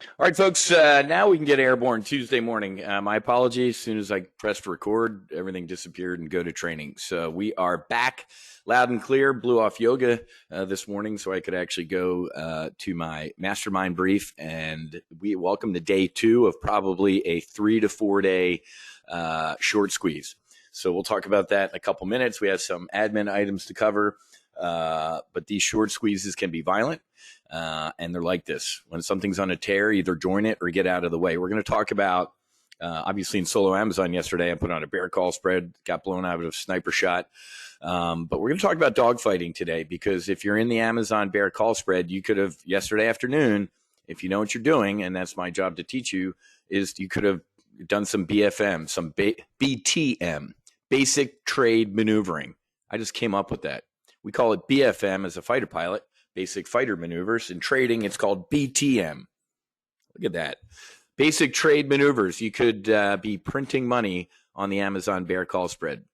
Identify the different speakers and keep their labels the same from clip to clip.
Speaker 1: All right, folks, now we can get airborne Tuesday morning. My apologies. As soon as I pressed record, everything disappeared and go to training. So we are back loud and clear. Blew off yoga this morning so I could actually go to my mastermind brief. And we welcome to day 2 of probably a 3 to 4 day short squeeze. So we'll talk about that in a couple minutes. We have some admin items to cover, but these short squeezes can be violent. And they're like this. When something's on a tear, either join it or get out of the way. We're going to talk about, obviously in solo Amazon yesterday, I put on a bear call spread, got blown out of a sniper shot. But we're going to talk about dogfighting today, because if you're in the Amazon bear call spread, you could have yesterday afternoon, if you know what you're doing, and that's my job to teach you, is you could have done some BFM, some BTM, basic trade maneuvering. I just came up with that. We call it BFM as a fighter pilot. Basic fighter maneuvers. In trading, it's called BTM. Look at that. Basic trade maneuvers. You could be printing money on the Amazon bear call spread.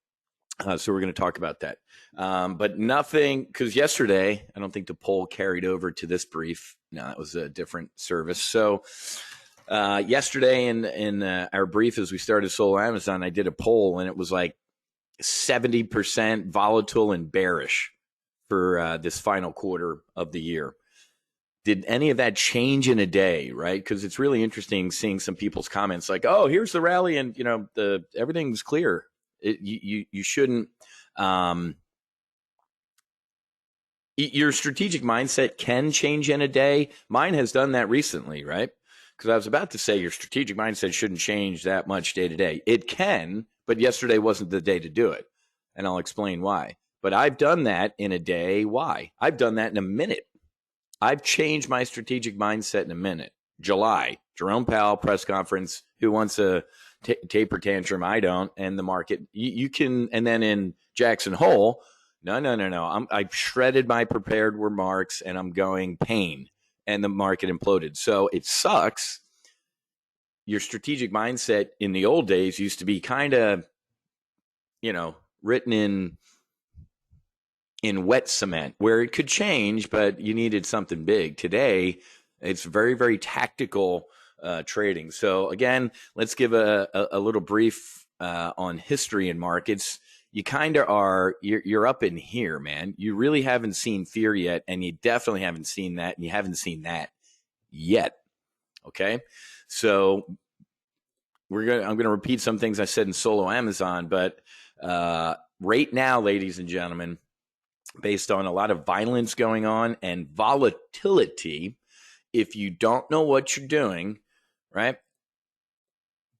Speaker 1: So we're going to talk about that. But nothing, because yesterday, I don't think the poll carried over to this brief. No, that was a different service. So yesterday in our brief, as we started solo Amazon, I did a poll, and it was like 70% volatile and bearish for this final quarter of the year. Did any of that change in a day, right? Because it's really interesting seeing some people's comments like, oh, here's the rally and, everything's clear. You shouldn't. Your strategic mindset can change in a day. Mine has done that recently, right? Because I was about to say your strategic mindset shouldn't change that much day to day. It can, but yesterday wasn't the day to do it. And I'll explain why. But I've done that in a day. Why? I've done that in a minute. I've changed my strategic mindset in a minute. July, Jerome Powell press conference. Who wants a taper tantrum? I don't. And the market, you can. And then in Jackson Hole, no. I've shredded my prepared remarks, and I'm going pain. And the market imploded. So it sucks. Your strategic mindset in the old days used to be kind of, written in wet cement, where it could change, but you needed something big. Today, it's very, very tactical trading. So again, let's give a little brief on history in markets. You kind of are, you're up in here, man. You really haven't seen fear yet, and you definitely haven't seen that, and you haven't seen that yet. Okay? So I'm going to repeat some things I said in solo Amazon, but right now, ladies and gentlemen, based on a lot of violence going on and volatility, if you don't know what you're doing, right?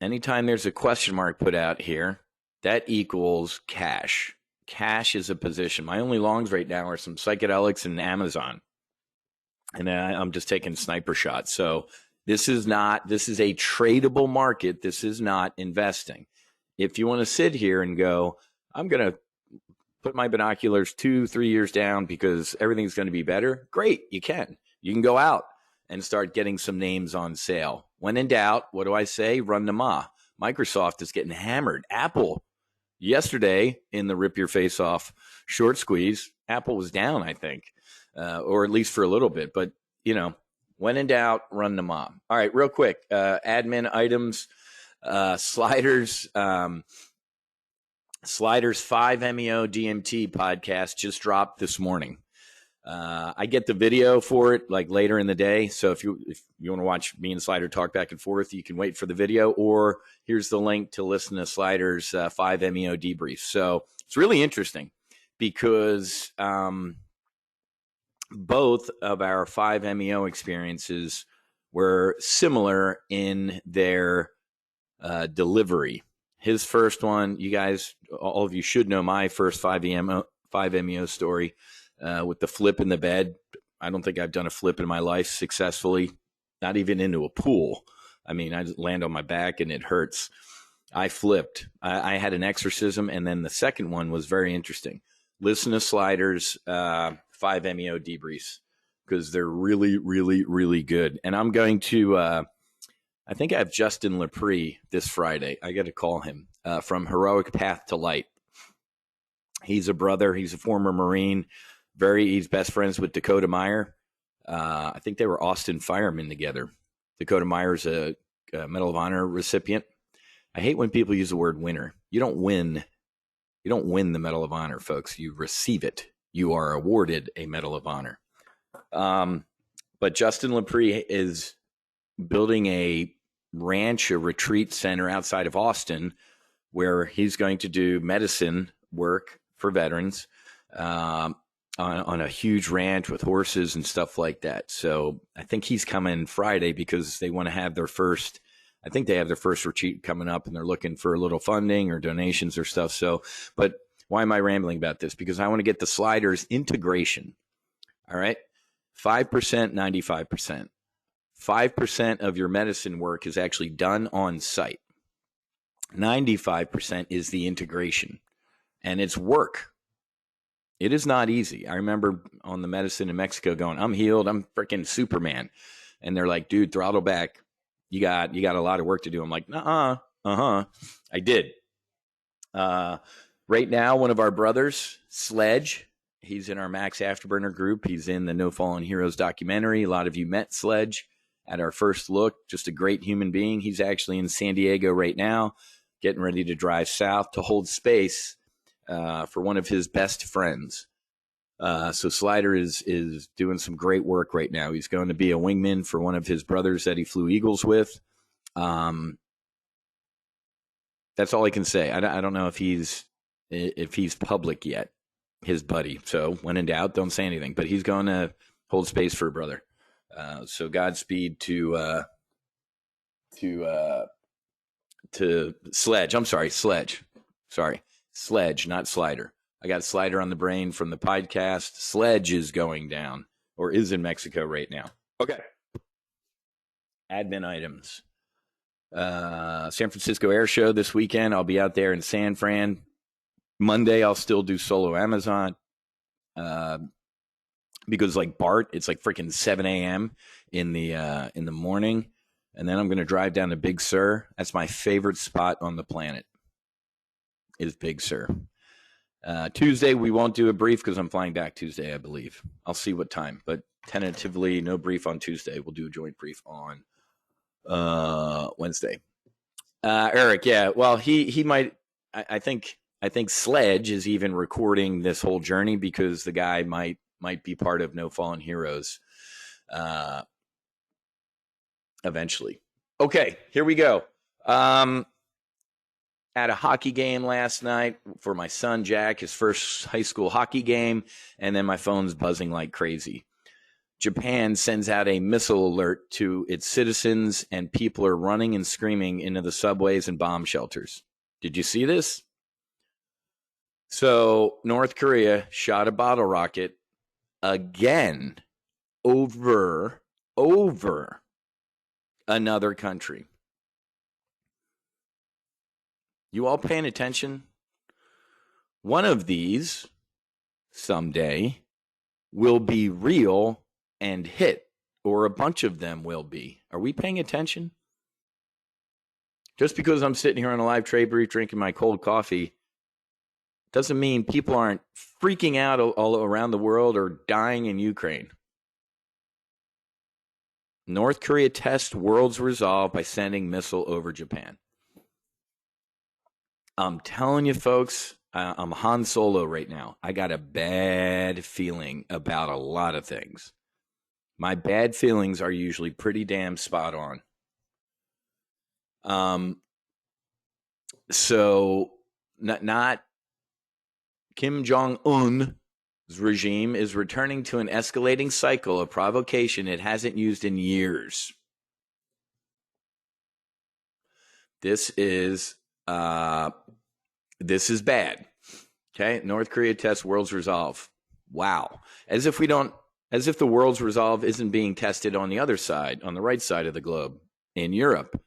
Speaker 1: Anytime there's a question mark put out here, that equals cash. Cash is a position. My only longs right now are some psychedelics and Amazon. And I'm just taking sniper shots. So this is a tradable market. This is not investing. If you want to sit here and go, I'm going to put my binoculars 2-3 years down because everything's going to be better, great, you can. You can go out and start getting some names on sale. When in doubt, what do I say? Run the ma. Microsoft is getting hammered. Apple, yesterday in the rip your face off short squeeze, Apple was down, I think, or at least for a little bit. But, when in doubt, run the ma. All right, real quick, admin items, sliders. Sliders 5 MEO DMT podcast just dropped this morning. I get the video for it like later in the day. So if you want to watch me and Slider talk back and forth, you can wait for the video, or here's the link to listen to Slider's 5 MEO debrief. So it's really interesting because both of our 5 MEO experiences were similar in their delivery. His first one, you guys, all of you should know my first 5 MEO story with the flip in the bed. I don't think I've done a flip in my life successfully, not even into a pool. I mean, I just land on my back and it hurts. I flipped. I had an exorcism, and then the second one was very interesting. Listen to Sliders 5 MEO debriefs because they're really, really, really good. And I'm going to I think I have Justin Lepre this Friday. I got to call him from Heroic Path to Light. He's a brother. He's a former Marine. He's best friends with Dakota Meyer. I think they were Austin firemen together. Dakota Meyer's a Medal of Honor recipient. I hate when people use the word winner. You don't win. You don't win the Medal of Honor, folks. You receive it. You are awarded a Medal of Honor. But Justin Lepre is building a ranch, a retreat center outside of Austin, where he's going to do medicine work for veterans on a huge ranch with horses and stuff like that. So I think he's coming Friday because they want to have their first, I think they have their first retreat coming up, and they're looking for a little funding or donations or stuff. So, but why am I rambling about this? Because I want to get the sliders integration. All right. 5%, 95%. 5% of your medicine work is actually done on site. 95% is the integration, and it's work. It is not easy. I remember on the medicine in Mexico going, I'm healed. I'm freaking Superman. And they're like, dude, throttle back. You got a lot of work to do. I'm like, I did. Right now, one of our brothers, Sledge, he's in our Max Afterburner group. He's in the No Fallen Heroes documentary. A lot of you met Sledge at our first look. Just a great human being. He's actually in San Diego right now, getting ready to drive south to hold space for one of his best friends. So Slider is doing some great work right now. He's going to be a wingman for one of his brothers that he flew Eagles with. That's all I can say. I don't know if he's public yet, his buddy. So when in doubt, don't say anything. But he's going to hold space for a brother. So Godspeed to Sledge. I'm sorry, Sledge. Sorry. Sledge, not Slider. I got Slider on the brain from the podcast. Sledge is going down, or is in Mexico right now. Okay. Admin items. San Francisco Air Show this weekend. I'll be out there in San Fran. Monday, I'll still do solo Amazon. Because like Bart, it's like freaking 7 a.m. in the morning. And then I'm going to drive down to Big Sur. That's my favorite spot on the planet, is Big Sur. Tuesday, we won't do a brief because I'm flying back Tuesday, I believe. I'll see what time, but tentatively, no brief on Tuesday. We'll do a joint brief on Wednesday. Eric, yeah, well, he might. I think Sledge is even recording this whole journey because the guy might be part of No Fallen Heroes eventually. Okay, here we go. At a hockey game last night for my son, Jack, his first high school hockey game, and then my phone's buzzing like crazy. Japan sends out a missile alert to its citizens, and people are running and screaming into the subways and bomb shelters. Did you see this? So North Korea shot a bottle rocket again over another country. You all paying attention? One of these someday will be real and hit, or a bunch of them will be. Are we paying attention? Just because I'm sitting here on a live trade brief drinking my cold coffee doesn't mean people aren't freaking out all around the world or dying in Ukraine. North Korea tests world's resolve by sending missile over Japan. I'm telling you, folks, I'm Han Solo right now. I got a bad feeling about a lot of things. My bad feelings are usually pretty damn spot on. So not Kim Jong-un's regime is returning to an escalating cycle of provocation it hasn't used in years. This is bad. Okay, North Korea tests world's resolve. Wow, as if the world's resolve isn't being tested on the other side, on the right side of the globe, in Europe,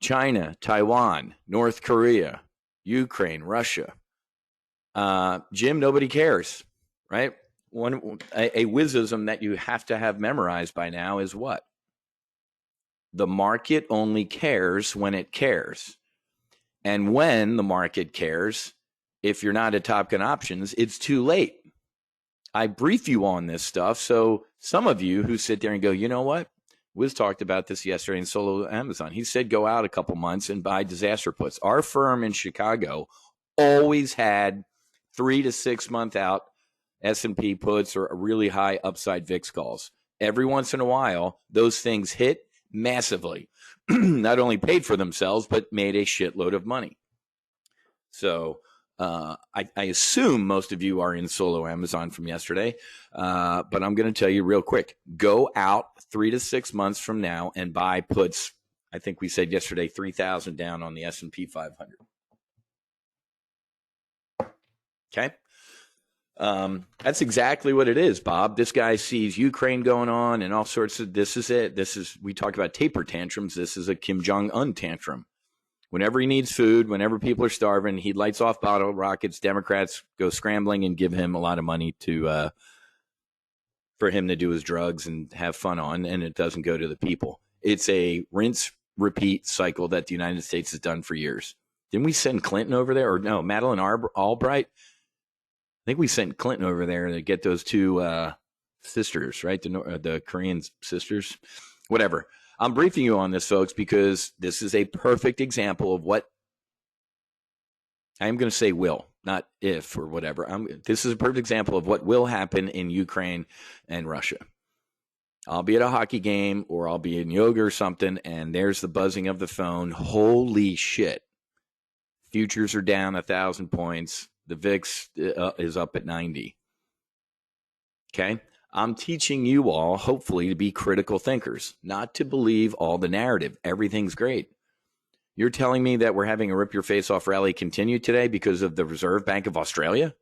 Speaker 1: China, Taiwan, North Korea, Ukraine, Russia. Jim, nobody cares, right? A wizism that you have to have memorized by now is what? The market only cares when it cares. And when the market cares, if you're not at Top Gun Options, it's too late. I brief you on this stuff, so some of you who sit there and go, you know what? Wiz talked about this yesterday in Solo Amazon. He said go out a couple months and buy disaster puts. Our firm in Chicago always had 3 to 6 month out S&P puts or really high upside VIX calls. Every once in a while, those things hit massively. Not only paid for themselves, but made a shitload of money. So I assume most of you are in Solo Amazon from yesterday, but I'm going to tell you real quick. Go out 3 to 6 months from now and buy puts. I think we said yesterday 3,000 down on the S&P 500. Okay? That's exactly what it is, Bob. This guy sees Ukraine going on and all sorts of, this is it. We talk about taper tantrums. This is a Kim Jong-un tantrum. Whenever he needs food, whenever people are starving, he lights off bottle rockets. Democrats go scrambling and give him a lot of money to for him to do his drugs and have fun on, and it doesn't go to the people. It's a rinse, repeat cycle that the United States has done for years. Didn't we send Clinton over there? Or no, Madeleine Albright? I think we sent Clinton over there to get those two sisters, right? The Korean sisters, whatever. I'm briefing you on this, folks, because this is a perfect example of what I'm going to say will, not if or whatever. This is a perfect example of what will happen in Ukraine and Russia. I'll be at a hockey game or I'll be in yoga or something, and there's the buzzing of the phone. Holy shit. Futures are down 1,000 points. The VIX is up at 90. Okay? I'm teaching you all, hopefully, to be critical thinkers, not to believe all the narrative. Everything's great. You're telling me that we're having a rip-your-face-off rally continue today because of the Reserve Bank of Australia?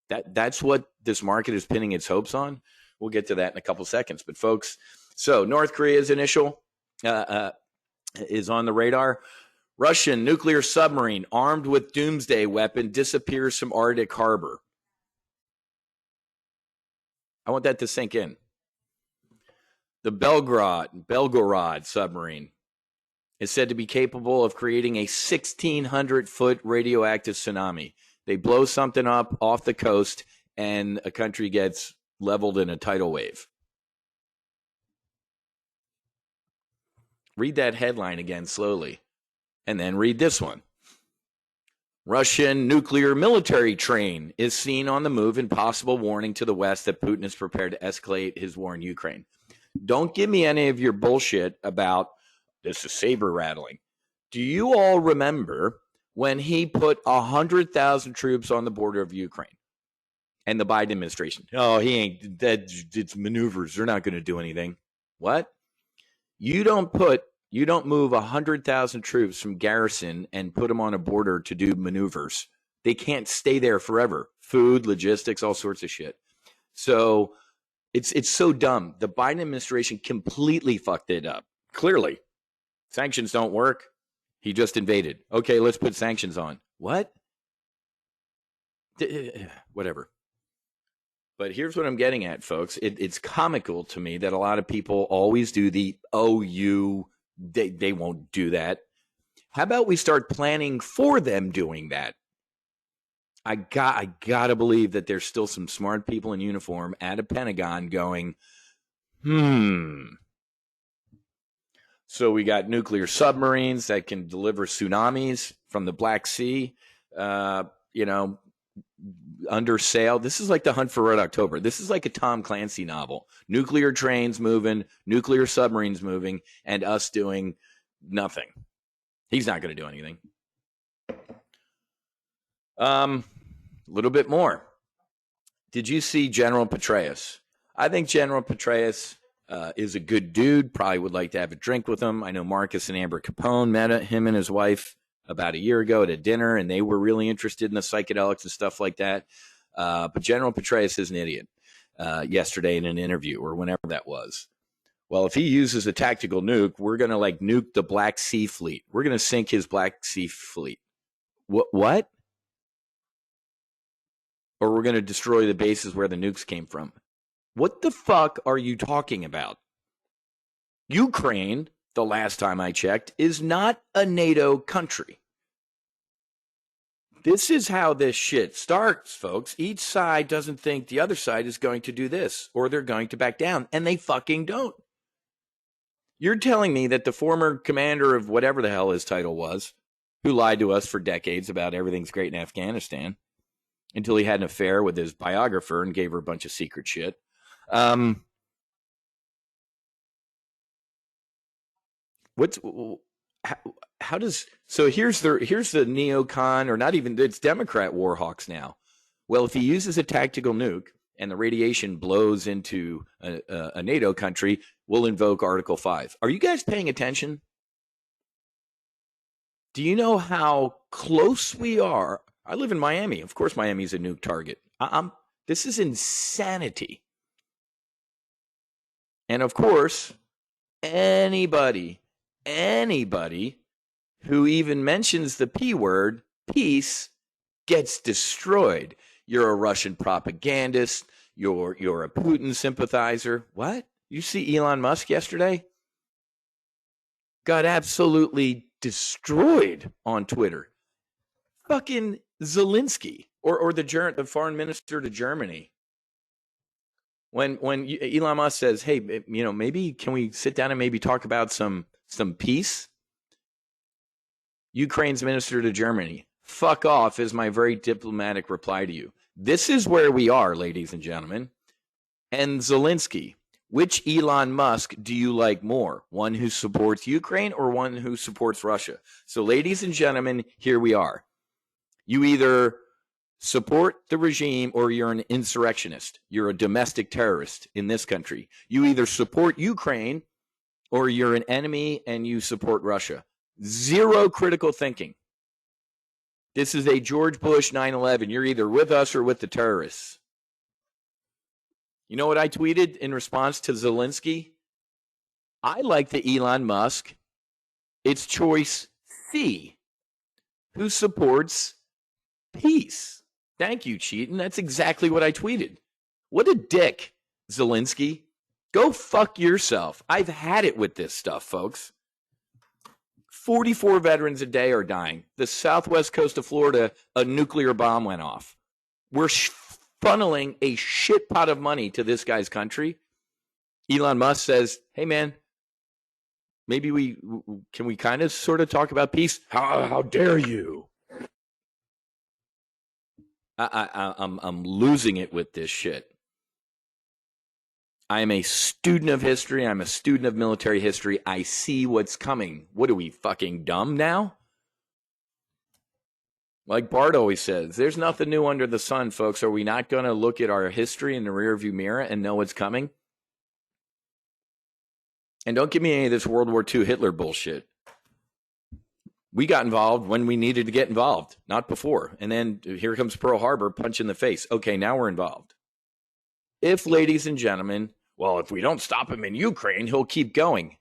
Speaker 1: That's what this market is pinning its hopes on? We'll get to that in a couple seconds. But, folks, so North Korea's initial is on the radar. Russian nuclear submarine armed with doomsday weapon disappears from Arctic harbor. I want that to sink in. The Belgorod submarine is said to be capable of creating a 1,600-foot radioactive tsunami. They blow something up off the coast, and a country gets leveled in a tidal wave. Read that headline again slowly, and then read this one. Russian nuclear military train is seen on the move in possible warning to the West that Putin is prepared to escalate his war in Ukraine. Don't give me any of your bullshit about this is saber rattling. Do you all remember when he put 100,000 troops on the border of Ukraine and the Biden administration? Oh, he ain't, it's maneuvers. They're not going to do anything. What? You don't move 100,000 troops from garrison and put them on a border to do maneuvers. They can't stay there forever. Food, logistics, all sorts of shit. So it's so dumb. The Biden administration completely fucked it up. Clearly. Sanctions don't work. He just invaded. Okay, let's put sanctions on. What? Whatever. But here's what I'm getting at, folks. It's comical to me that a lot of people always do the, they won't do that. How about we start planning for them doing that? I gotta believe that there's still some smart people in uniform at a Pentagon going, So we got nuclear submarines that can deliver tsunamis from the Black Sea, under sail. This is like the Hunt for Red October. This is like a Tom Clancy novel. Nuclear trains moving, nuclear submarines moving, and us doing nothing. He's not going to do anything. A little bit more. Did you see General Petraeus? I think General Petraeus is a good dude. Probably would like to have a drink with him. I know Marcus and Amber Capone met him and his wife about a year ago at a dinner, and they were really interested in the psychedelics and stuff like that. But General Petraeus is an idiot yesterday in an interview or whenever that was. Well, if he uses a tactical nuke, we're going to nuke the Black Sea Fleet. We're going to sink his Black Sea Fleet. What? Or we're going to destroy the bases where the nukes came from. What the fuck are you talking about? Ukraine, the last time I checked, is not a NATO country. This is how this shit starts, folks. Each side doesn't think the other side is going to do this or they're going to back down, and they fucking don't. You're telling me that the former commander of whatever the hell his title was, who lied to us for decades about everything's great in Afghanistan until he had an affair with his biographer and gave her a bunch of secret shit. What's how does so here's the neocon, or not even, it's Democrat war hawks now. Well, if he uses a tactical nuke and the radiation blows into a NATO country, we'll invoke Article 5. Are you guys paying attention? Do you know how close we are? I live in Miami. Of course, Miami's a nuke target. This is insanity. And of course, anybody who even mentions the P word, peace, gets destroyed. You're a Russian propagandist. You're a Putin sympathizer. What? You see Elon Musk yesterday? Got absolutely destroyed on Twitter. Fucking Zelensky, or the foreign minister to Germany. When Elon Musk says, "Hey, maybe can we sit down and maybe talk about some peace?" Ukraine's minister to Germany, "Fuck off," is my very diplomatic reply to you. This is where we are, ladies and gentlemen. And Zelensky, which Elon Musk do you like more? One who supports Ukraine or one who supports Russia? So, ladies and gentlemen, here we are. You either support the regime or you're an insurrectionist. You're a domestic terrorist in this country. You either support Ukraine or you're an enemy and you support Russia. Zero critical thinking. This is a George Bush 9/11. You're either with us or with the terrorists. You know what I tweeted in response to Zelensky? I like the Elon Musk. It's choice C, who supports peace. Thank you, Cheatin. That's exactly what I tweeted. What a dick, Zelensky. Go fuck yourself. I've had it with this stuff, folks. 44 veterans a day are dying. The southwest coast of Florida, a nuclear bomb went off. We're funneling a shit pot of money to this guy's country. Elon Musk says, "Hey, man, maybe we kind of sort of talk about peace?" How dare you? I'm losing it with this shit. I am a student of history. I'm a student of military history. I see what's coming. What are we, fucking dumb now? Like Bart always says, there's nothing new under the sun, folks. Are we not going to look at our history in the rearview mirror and know what's coming? And don't give me any of this World War II Hitler bullshit. We got involved when we needed to get involved, not before. And then here comes Pearl Harbor, punch in the face. Okay, now we're involved. If, ladies and gentlemen, well, if we don't stop him in Ukraine, he'll keep going.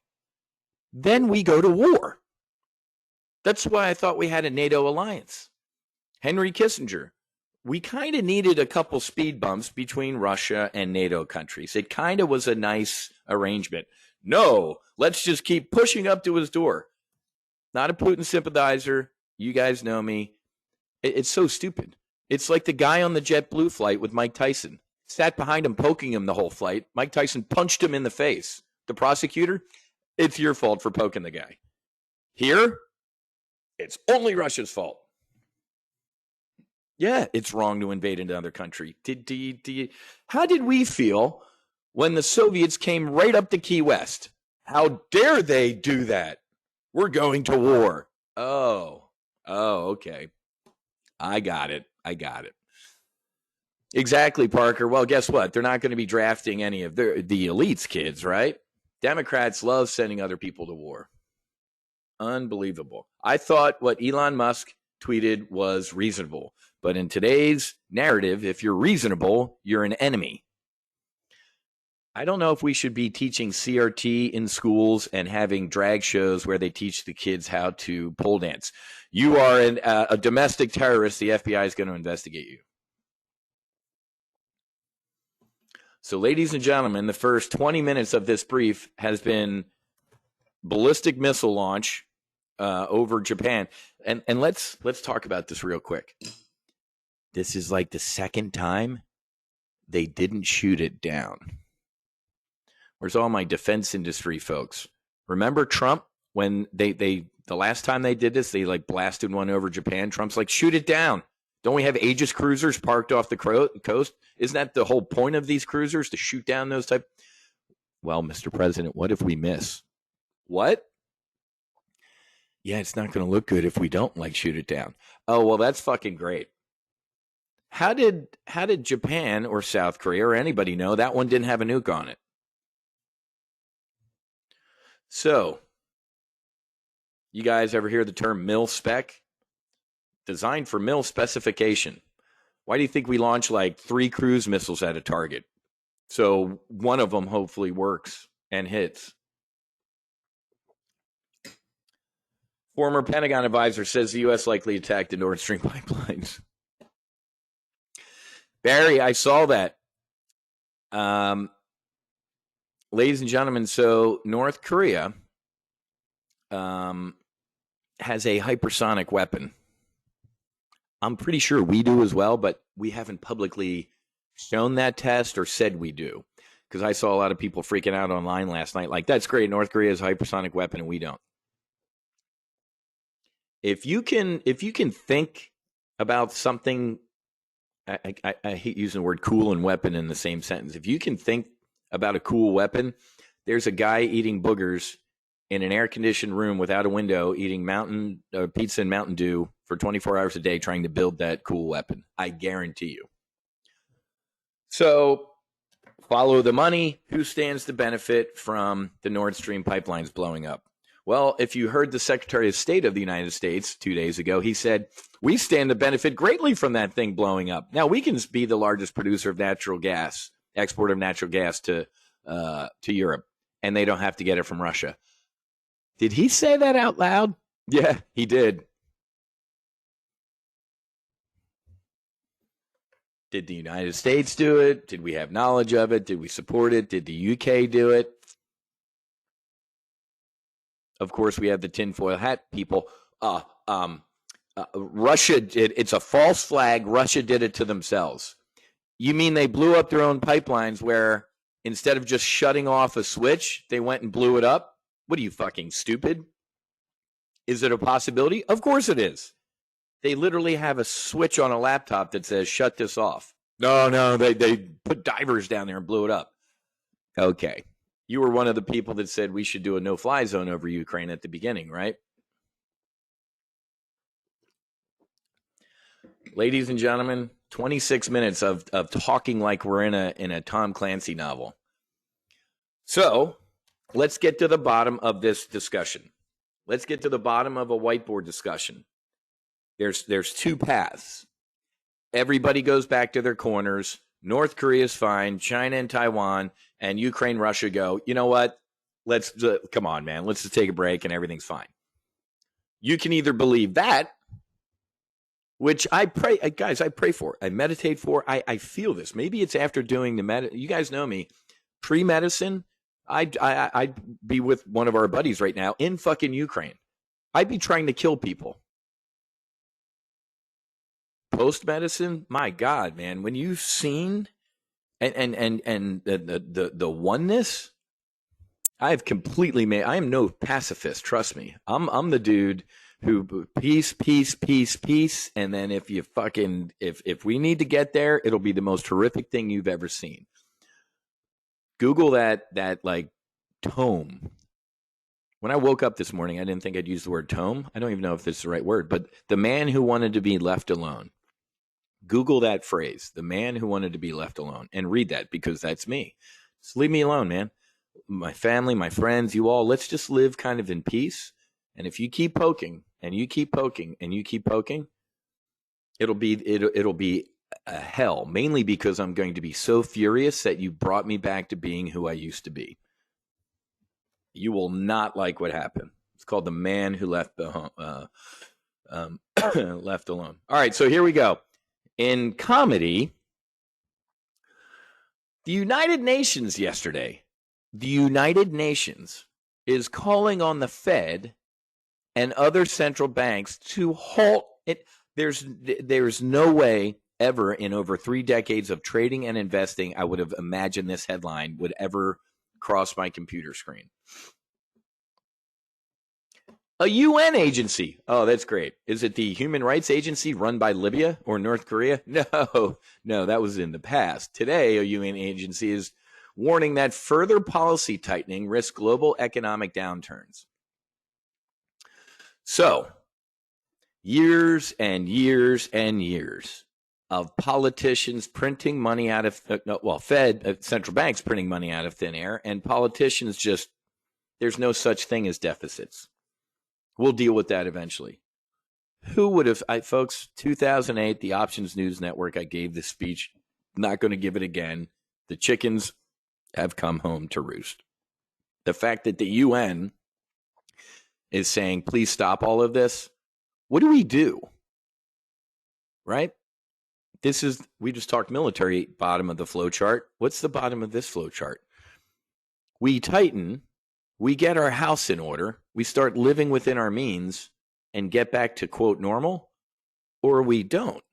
Speaker 1: Then we go to war. That's why I thought we had a NATO alliance. Henry Kissinger, we kind of needed a couple speed bumps between Russia and NATO countries. It kind of was a nice arrangement. No, let's just keep pushing up to his door. Not a Putin sympathizer. You guys know me. It's so stupid. It's like the guy on the JetBlue flight with Mike Tyson. Sat behind him, poking him the whole flight. Mike Tyson punched him in the face. The prosecutor, it's your fault for poking the guy. Here, it's only Russia's fault. Yeah, it's wrong to invade another country. How did we feel when the Soviets came right up to Key West? How dare they do that? We're going to war. Oh, okay. I got it. Exactly, Parker. Well, guess what? They're not going to be drafting any of the elites' kids, right? Democrats love sending other people to war. Unbelievable. I thought what Elon Musk tweeted was reasonable. But in today's narrative, if you're reasonable, you're an enemy. I don't know if we should be teaching CRT in schools and having drag shows where they teach the kids how to pole dance. You are a domestic terrorist. The FBI is going to investigate you. So, ladies and gentlemen, the first 20 minutes of this brief has been ballistic missile launch over Japan. And let's talk about this real quick. This is like the second time they didn't shoot it down. Where's all my defense industry folks? Remember Trump when the last time they did this, they like blasted one over Japan. Trump's like, shoot it down. Don't we have Aegis cruisers parked off the coast? Isn't that the whole point of these cruisers, to shoot down those type? Well, Mr. President, what if we miss? What? Yeah, it's not going to look good if we don't like shoot it down. Oh, well, that's fucking great. How did Japan or South Korea or anybody know that one didn't have a nuke on it? So, you guys ever hear the term mil spec? Designed for mil specification. Why do you think we launch like 3 cruise missiles at a target? So one of them hopefully works and hits. Former Pentagon advisor says the U.S. likely attacked the Nord Stream pipelines. Barry, I saw that. Ladies and gentlemen, so North Korea has a hypersonic weapon. I'm pretty sure we do as well, but we haven't publicly shown that test or said we do. Because I saw a lot of people freaking out online last night, like, that's great, North Korea has a hypersonic weapon and we don't. If you can think about something, I hate using the word cool and weapon in the same sentence. If you can think about a cool weapon, there's a guy eating boogers in an air-conditioned room without a window, eating pizza and Mountain Dew for 24 hours a day, trying to build that cool weapon. I guarantee you. So, follow the money. Who stands to benefit from the Nord Stream pipelines blowing up? Well, if you heard the Secretary of State of the United States 2 days ago, he said, we stand to benefit greatly from that thing blowing up. Now, we can be the largest producer of natural gas, export of natural gas to Europe, and they don't have to get it from Russia. Did he say that out loud? Yeah, he did. Did the United States do it? Did we have knowledge of it? Did we support it? Did the UK do it? Of course, we have the tinfoil hat people. Russia did. It's a false flag. Russia did it to themselves. You mean they blew up their own pipelines where instead of just shutting off a switch, they went and blew it up? What are you, fucking stupid? Is it a possibility? Of course it is. They literally have a switch on a laptop that says, shut this off. No, they put divers down there and blew it up. Okay. You were one of the people that said we should do a no-fly zone over Ukraine at the beginning, right? Ladies and gentlemen, 26 minutes of talking like we're in a Tom Clancy novel. So, let's get to the bottom of this discussion. Let's get to the bottom of a whiteboard discussion. There's 2 paths. Everybody goes back to their corners. North Korea is fine. China and Taiwan and Ukraine, Russia go, you know what? Let's come on, man. Let's just take a break and everything's fine. You can either believe that, which I pray, guys, I pray for. I meditate for. I feel this. Maybe it's after doing the you guys know me. Pre-medicine, I'd be with one of our buddies right now in fucking Ukraine. I'd be trying to kill people. Post-medicine, my God, man, when you've seen and the oneness, I have completely made. I am no pacifist. Trust me. I'm the dude who peace, and then if you fucking if we need to get there, it'll be the most horrific thing you've ever seen. Google that like tome. When I woke up this morning, I didn't think I'd use the word tome. I don't even know if this is the right word, but the man who wanted to be left alone. Google that phrase, the man who wanted to be left alone, and read that, because that's me. Just leave me alone, man. My family, my friends, you all, let's just live kind of in peace. And if you keep poking and you keep poking and you keep poking, it'll be a hell, mainly because I'm going to be so furious that you brought me back to being who I used to be. You will not like what happened. It's called the man who left left alone. All right, so here we go. In comedy, the United Nations yesterday, the United Nations is calling on the Fed and other central banks to halt it. There's no way ever in over 3 decades of trading and investing I would have imagined this headline would ever cross my computer screen. A UN agency. Oh, that's great. Is it the Human Rights Agency run by Libya or North Korea? No, that was in the past. Today, a UN agency is warning that further policy tightening risks global economic downturns. So, years and years and years of politicians printing money out of, Fed, central banks printing money out of thin air, and politicians just, there's no such thing as deficits. We'll deal with that eventually. Who would have, folks, 2008, the Options News Network, I gave this speech, not going to give it again. The chickens have come home to roost. The fact that the UN is saying, please stop all of this. What do? Right? We just talked military, bottom of the flow chart. What's the bottom of this flow chart? We tighten, we get our house in order, we start living within our means and get back to, quote, normal, or we don't.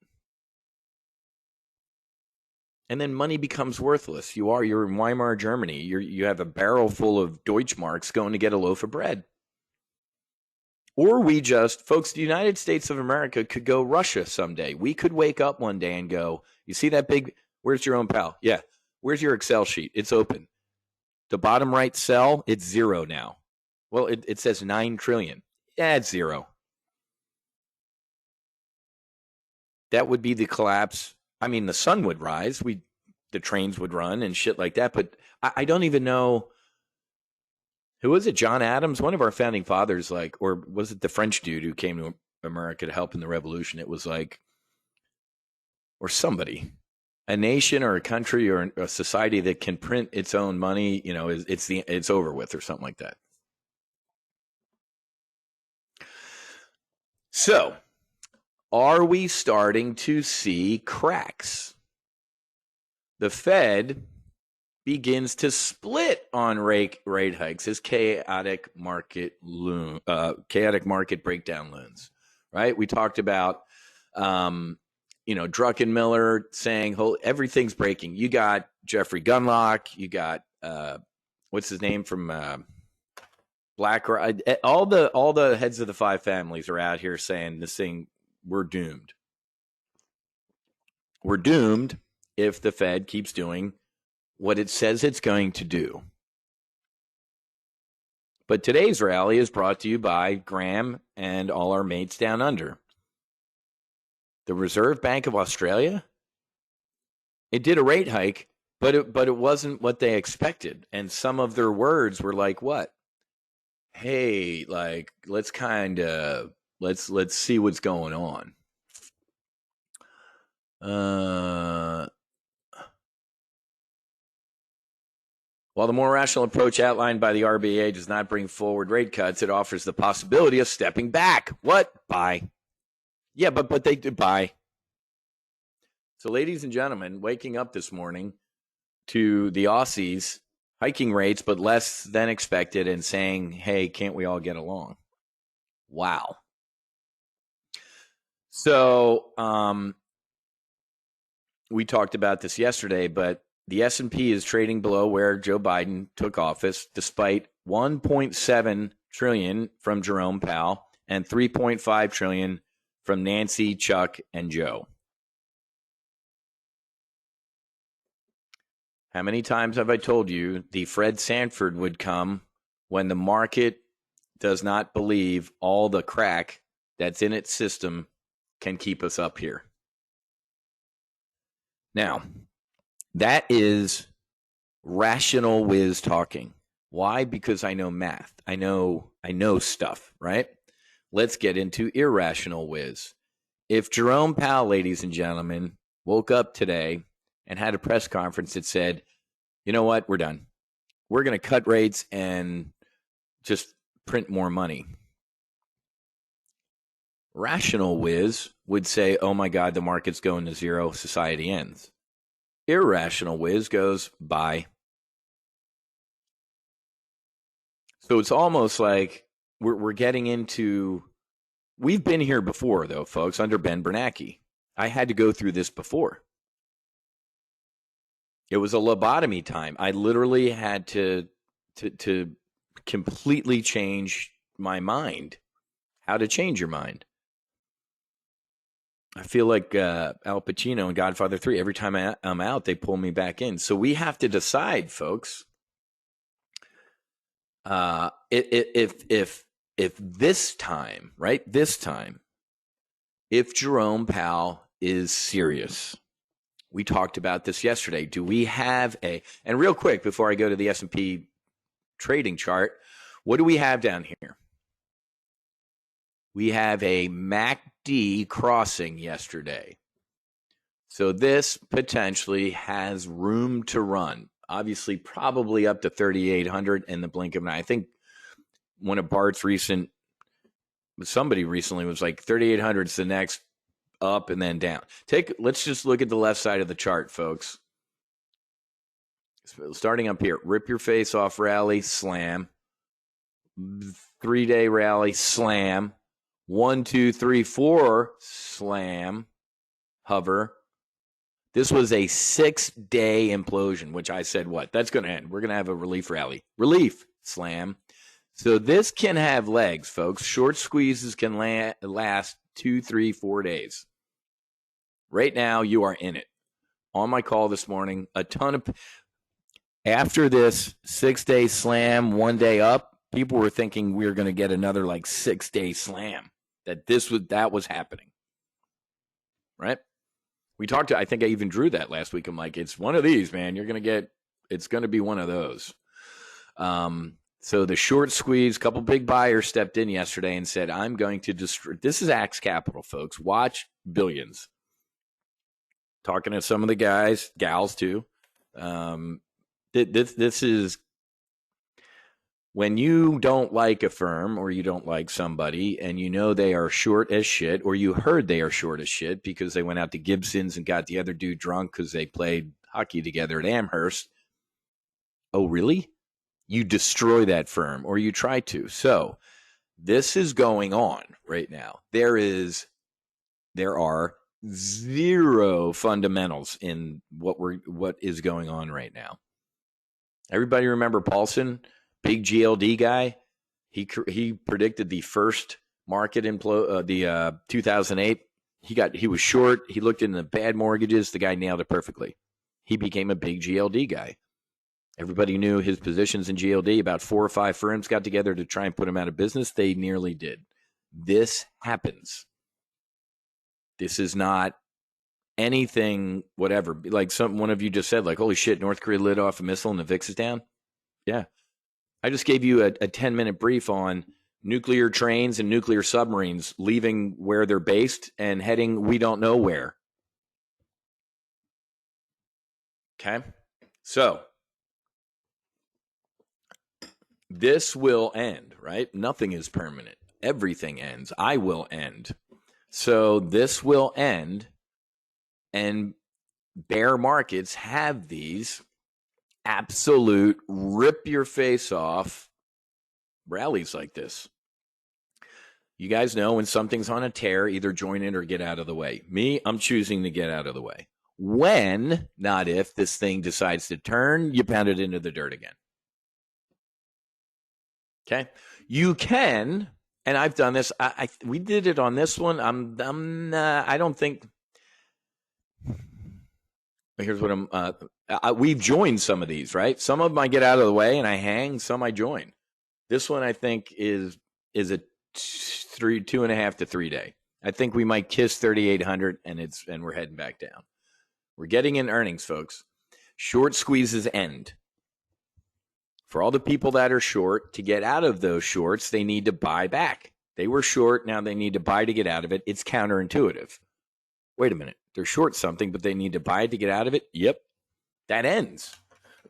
Speaker 1: And then money becomes worthless. You're in Weimar, Germany. You have a barrel full of Deutschmarks going to get a loaf of bread. Or folks, the United States of America could go Russia someday. We could wake up one day and go, you see that big, where's Jerome Powell? Yeah. Where's your Excel sheet? It's open. The bottom right cell, it's zero now. Well, it says 9 trillion. Yeah, it's zero. That would be the collapse. I mean, the sun would rise. The trains would run and shit like that. But I don't even know. Who was it? John Adams, one of our founding fathers, or was it the French dude who came to America to help in the revolution? It was or somebody, a nation or a country or a society that can print its own money, it's over with or something like that. So, are we starting to see cracks? The Fed begins to split on rate hikes as chaotic market breakdown looms, right? We talked about, Druckenmiller saying everything's breaking. You got Jeffrey Gundlach, you got what's his name from BlackRock. All the heads of the five families are out here saying this thing, we're doomed. We're doomed if the Fed keeps doing what it says it's going to do. But today's rally is brought to you by Graham and all our mates down under. The Reserve Bank of Australia, it did a rate hike, but it wasn't what they expected. And some of their words were like, what? Hey, let's see what's going on. While the more rational approach outlined by the RBA does not bring forward rate cuts, it offers the possibility of stepping back. What? Buy. Yeah, but they did buy. So, ladies and gentlemen, waking up this morning to the Aussies hiking rates, but less than expected, and saying, hey, can't we all get along? Wow. So, we talked about this yesterday, but the S&P is trading below where Joe Biden took office, despite $1.7 trillion from Jerome Powell and $3.5 trillion from Nancy, Chuck, and Joe. How many times have I told you the Fred Sanford would come when the market does not believe all the crack that's in its system can keep us up here? Now, that is rational whiz talking. Why? Because I know math. I know stuff, right? Let's get into irrational whiz. If Jerome Powell, ladies and gentlemen, woke up today and had a press conference that said, you know what, we're done. We're going to cut rates and just print more money. Rational whiz would say, oh my God, the market's going to zero, society ends. Irrational whiz goes, buy. So it's almost like we're getting into, we've been here before though, folks, under Ben Bernanke. I had to go through this before. It was a lobotomy time. I literally had to completely change my mind how to change your mind. I feel like Al Pacino in Godfather 3. Every time I'm out, they pull me back in. So we have to decide, folks. If this time, right? This time, if Jerome Powell is serious, we talked about this yesterday. Do we have and real quick before I go to the S&P trading chart, what do we have down here? We have a MACD crossing yesterday. So this potentially has room to run. Obviously, probably up to 3,800 in the blink of an eye. I think one of Bart's somebody recently was like 3,800 is the next up and then down. Let's just look at the left side of the chart, folks. Starting up here, rip your face off rally, slam. 3-day rally, slam. 1, 2, 3, 4, slam, hover. This was a 6-day implosion, which I said, what? That's going to end. We're going to have a relief rally. Relief, slam. So this can have legs, folks. Short squeezes can last 2, 3, 4 days. Right now, you are in it. On my call this morning, after this 6-day slam, 1 day up, people were thinking we were going to get another like 6-day slam. That was happening. Right? We talked I think I even drew that last week. I'm like, it's one of these, man. It's going to be one of those. So the short squeeze, couple big buyers stepped in yesterday and said, I'm going to destroy. This is Axe Capital, folks. Watch billions. Talking to some of the guys, gals too. This is when you don't like a firm or you don't like somebody and you know they are short as shit, or you heard they are short as shit because they went out to Gibson's and got the other dude drunk because they played hockey together at Amherst. Oh, really? You destroy that firm, or you try to. So this is going on right now. There are zero fundamentals in what is going on right now. Everybody remember Paulson, big GLD guy? He predicted the first market the 2008. He was short. He looked into bad mortgages. The guy nailed it perfectly. He became a big GLD guy. Everybody knew his positions in GLD. About 4 or 5 firms got together to try and put him out of business. They nearly did. This happens. This is not anything, whatever. Like one of you just said, like, holy shit, North Korea lit off a missile and the VIX is down. Yeah. I just gave you a 10-minute brief on nuclear trains and nuclear submarines leaving where they're based and heading we don't know where. Okay. So this will end, right? Nothing is permanent. Everything ends. I will end. So this will end, and bear markets have these absolute rip your face off rallies like this. You guys know when something's on a tear, either join it or get out of the way. Me, I'm choosing to get out of the way. When, not if, this thing decides to turn, you pound it into the dirt again. Okay? You can, and I've done this. We did it on this one. I don't think. Here's what we've joined some of these, right? Some of them I get out of the way and I hang. Some I join. This one I think is a 2.5 to 3 day. I think we might kiss 3,800 and we're heading back down. We're getting in earnings, folks. Short squeezes end. For all the people that are short, to get out of those shorts, they need to buy back. They were short, now they need to buy to get out of it. It's counterintuitive. Wait a minute. They're short something, but they need to buy to get out of it? Yep. That ends.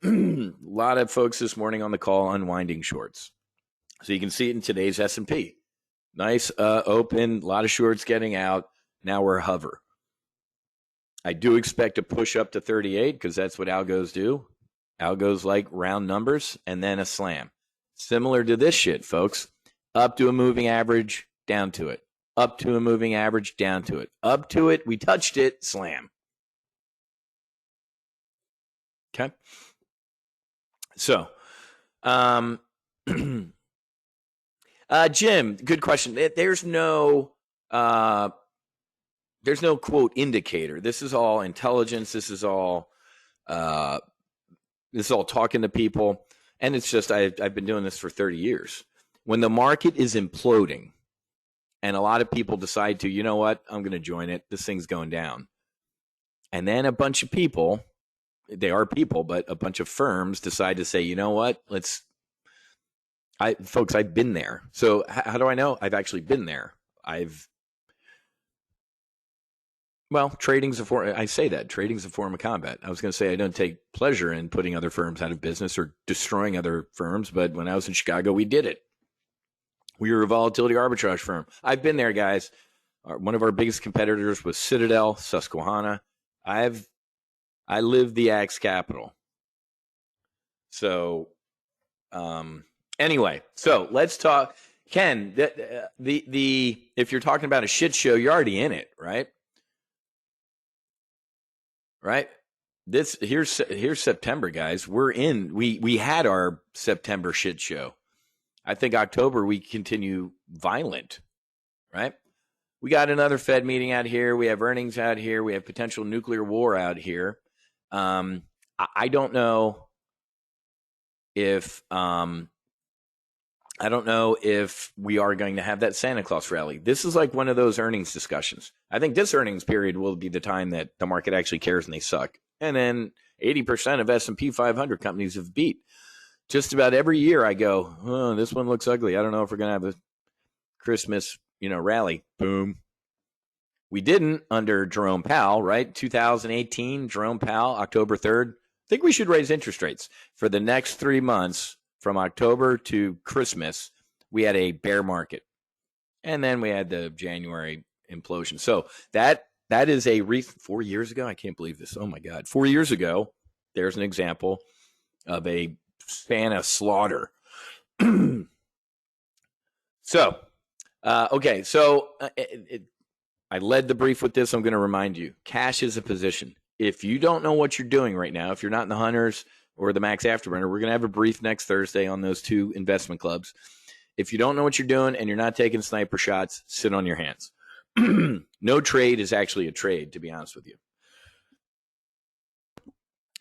Speaker 1: A lot of folks this morning on the call unwinding shorts. So you can see it in today's S&P. Nice open, a lot of shorts getting out. Now we're hover. I do expect a push up to 38 because that's what algos do. Algos like round numbers and then a slam. Similar to this shit, folks. Up to a moving average, down to it. Up to a moving average, down to it. Up to it, we touched it, slam. Okay. So, Jim, good question. There's no quote indicator. This is all intelligence. This is all talking to people. And it's just, I've been doing this for 30 years. When the market is imploding and a lot of people decide to, you know what, I'm going to join it. This thing's going down. And then a bunch of people, they are people, but a bunch of firms decide to say, you know what, folks, I've been there. So how do I know? I've actually been there. Trading's a form. I say that trading's a form of combat. I was going to say I don't take pleasure in putting other firms out of business or destroying other firms, but when I was in Chicago, we did it. We were a volatility arbitrage firm. I've been there, guys. One of our biggest competitors was Citadel, Susquehanna. I lived the Axe Capital. So, anyway, so let's talk. Ken, if you're talking about a shit show, you're already in it, right? Right. Here's September, guys. We're in. We had our September shit show. I think October we continue violent, right? We got another Fed meeting out here. We have earnings out here. We have potential nuclear war out here. I don't know if we are going to have that Santa Claus rally. This is like one of those earnings discussions. I think this earnings period will be the time that the market actually cares and they suck. And then 80% of S&P 500 companies have beat. Just about every year I go, oh, this one looks ugly. I don't know if we're going to have a Christmas, rally. Boom. We didn't under Jerome Powell, right? 2018, Jerome Powell, October 3rd. I think we should raise interest rates for the next 3 months. From October to Christmas, we had a bear market. And then we had the January implosion. So that is 4 years ago. I can't believe this. Oh, my God. 4 years ago, there's an example of a Santa slaughter. I led the brief with this. I'm going to remind you. Cash is a position. If you don't know what you're doing right now, if you're not in the hunters or the Max Afterburner, we're going to have a brief next Thursday on those two investment clubs. If you don't know what you're doing and you're not taking sniper shots, sit on your hands. No trade is actually a trade, to be honest with you.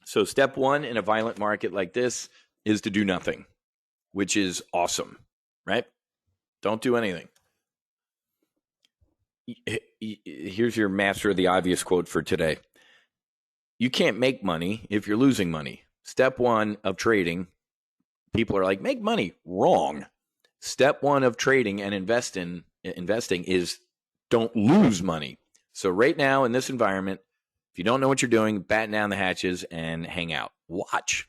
Speaker 1: So step one in a violent market like this is to do nothing, which is awesome, right? Don't do anything. Here's your master of the obvious quote for today. You can't make money if you're losing money. Step one of trading, people are like, make money. Wrong. Step one of trading and investing is don't lose money. So right now in this environment, if you don't know what you're doing, batten down the hatches and hang out. Watch.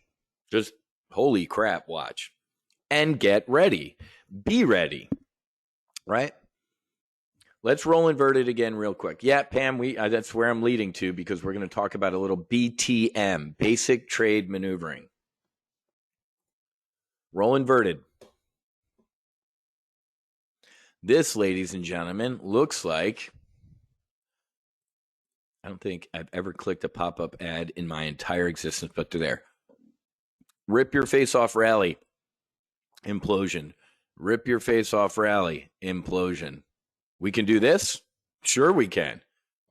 Speaker 1: Just holy crap, watch. And get ready. Be ready. Right? Let's roll inverted again real quick. Yeah, Pam, that's where I'm leading to because we're going to talk about a little BTM, basic trade maneuvering. Roll inverted. This, ladies and gentlemen, looks like, I don't think I've ever clicked a pop-up ad in my entire existence, but they're there. Rip your face off rally, implosion. Rip your face off rally, implosion. We can do this? Sure we can.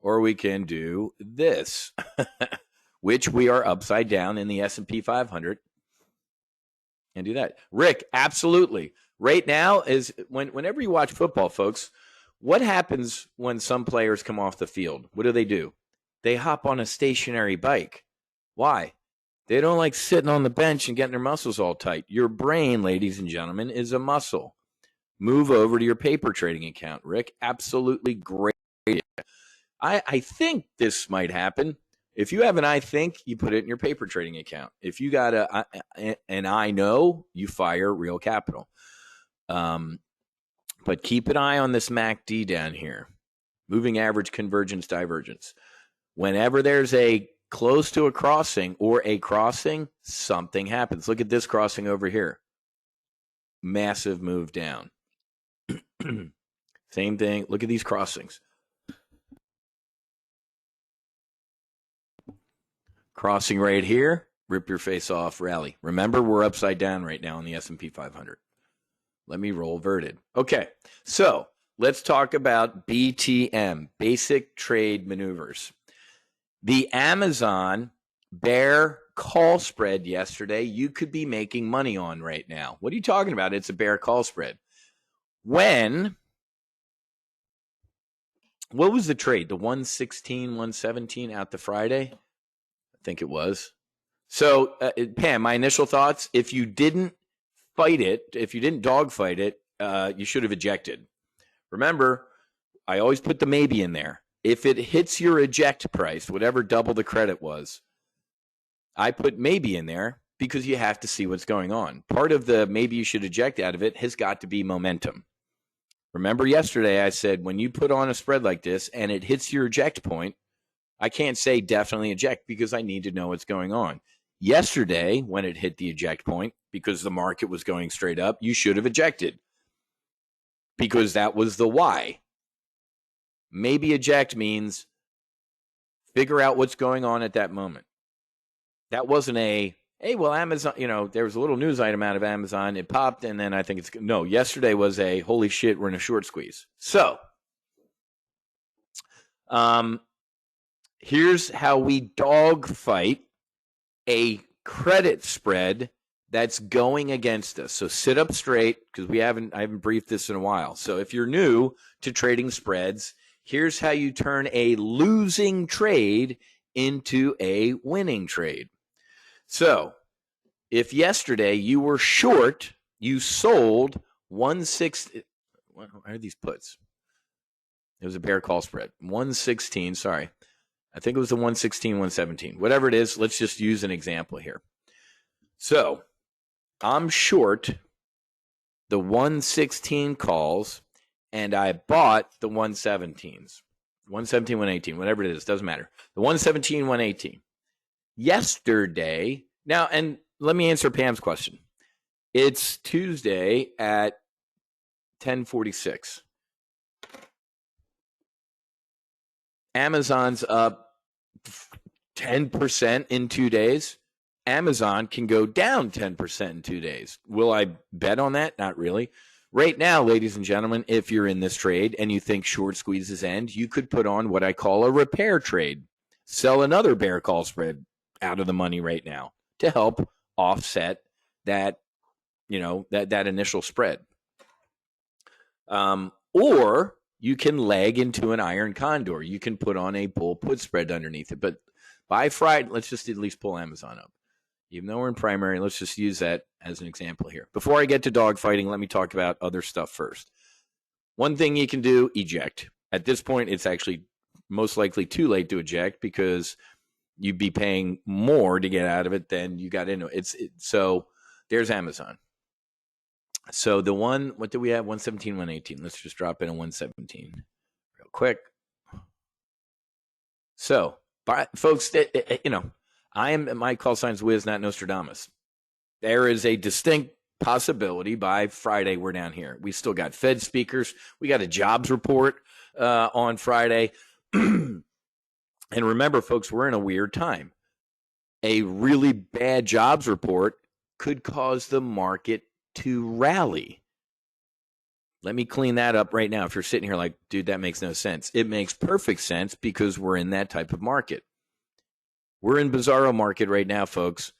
Speaker 1: Or we can do this, which we are upside down in the S&P 500 and do that. Rick, absolutely. Right now is whenever you watch football, folks, what happens when some players come off the field? What do? They hop on a stationary bike. Why? They don't like sitting on the bench and getting their muscles all tight. Your brain, ladies and gentlemen, is a muscle. Move over to your paper trading account, Rick. Absolutely great idea. I think this might happen. If you have an I think, you put it in your paper trading account. If you got an I know, you fire real capital. But keep an eye on this MACD down here. Moving average convergence divergence. Whenever there's a close to a crossing or a crossing, something happens. Look at this crossing over here. Massive move down. Same thing. Look at these crossings. Crossing right here. Rip your face off rally. Remember, we're upside down right now in the S&P 500. Let me roll verted. Okay, so let's talk about BTM, basic trade maneuvers. The Amazon bear call spread yesterday, you could be making money on right now. What are you talking about? It's a bear call spread. What was the trade? The 116, 117 out to Friday? I think it was. So, Pam, my initial thoughts, if you didn't fight it, if you didn't dogfight it, you should have ejected. Remember, I always put the maybe in there. If it hits your eject price, whatever double the credit was, I put maybe in there because you have to see what's going on. Part of the maybe you should eject out of it has got to be momentum. Remember yesterday I said when you put on a spread like this and it hits your eject point, I can't say definitely eject because I need to know what's going on. Yesterday, when it hit the eject point, because the market was going straight up, you should have ejected because that was the why. Maybe eject means figure out what's going on at that moment. That wasn't a, hey, well, Amazon, there was a little news item out of Amazon. It popped, and then I think yesterday was a, holy shit, we're in a short squeeze. So, here's how we dogfight a credit spread that's going against us. So sit up straight because I haven't briefed this in a while. So if you're new to trading spreads, here's how you turn a losing trade into a winning trade. So if yesterday you were short, you sold 160. What are these puts? It was a bear call spread. 116, sorry. I think it was the 116, 117. Whatever it is, let's just use an example here. So I'm short the 116 calls, and I bought the 117s. 117, 118, whatever it is, doesn't matter. The 117, 118. Yesterday, now, and let me answer Pam's question. It's Tuesday at 10:46. Amazon's up 10% in 2 days. Amazon can go down 10% in 2 days. Will I bet on that? Not really. Right now, ladies and gentlemen, if you're in this trade and you think short squeezes end, you could put on what I call a repair trade. Sell another bear call spread out of the money right now to help offset that, that initial spread. Or you can leg into an iron condor. You can put on a bull put spread underneath it. But by Friday, let's just at least pull Amazon up. Even though we're in primary, let's just use that as an example here. Before I get to dogfighting, let me talk about other stuff first. One thing you can do, eject. At this point, it's actually most likely too late to eject because you'd be paying more to get out of it than you got into it. So there's Amazon. So the one, what do we have? 117, 118. Let's just drop in a 117 real quick. So, folks, my call sign's Wiz, not Nostradamus. There is a distinct possibility by Friday we're down here. We still got Fed speakers. We got a jobs report on Friday. And remember, folks, we're in a weird time. A really bad jobs report could cause the market to rally. Let me clean that up right now. If you're sitting here like, dude, that makes no sense. It makes perfect sense because we're in that type of market. We're in bizarro market right now, folks.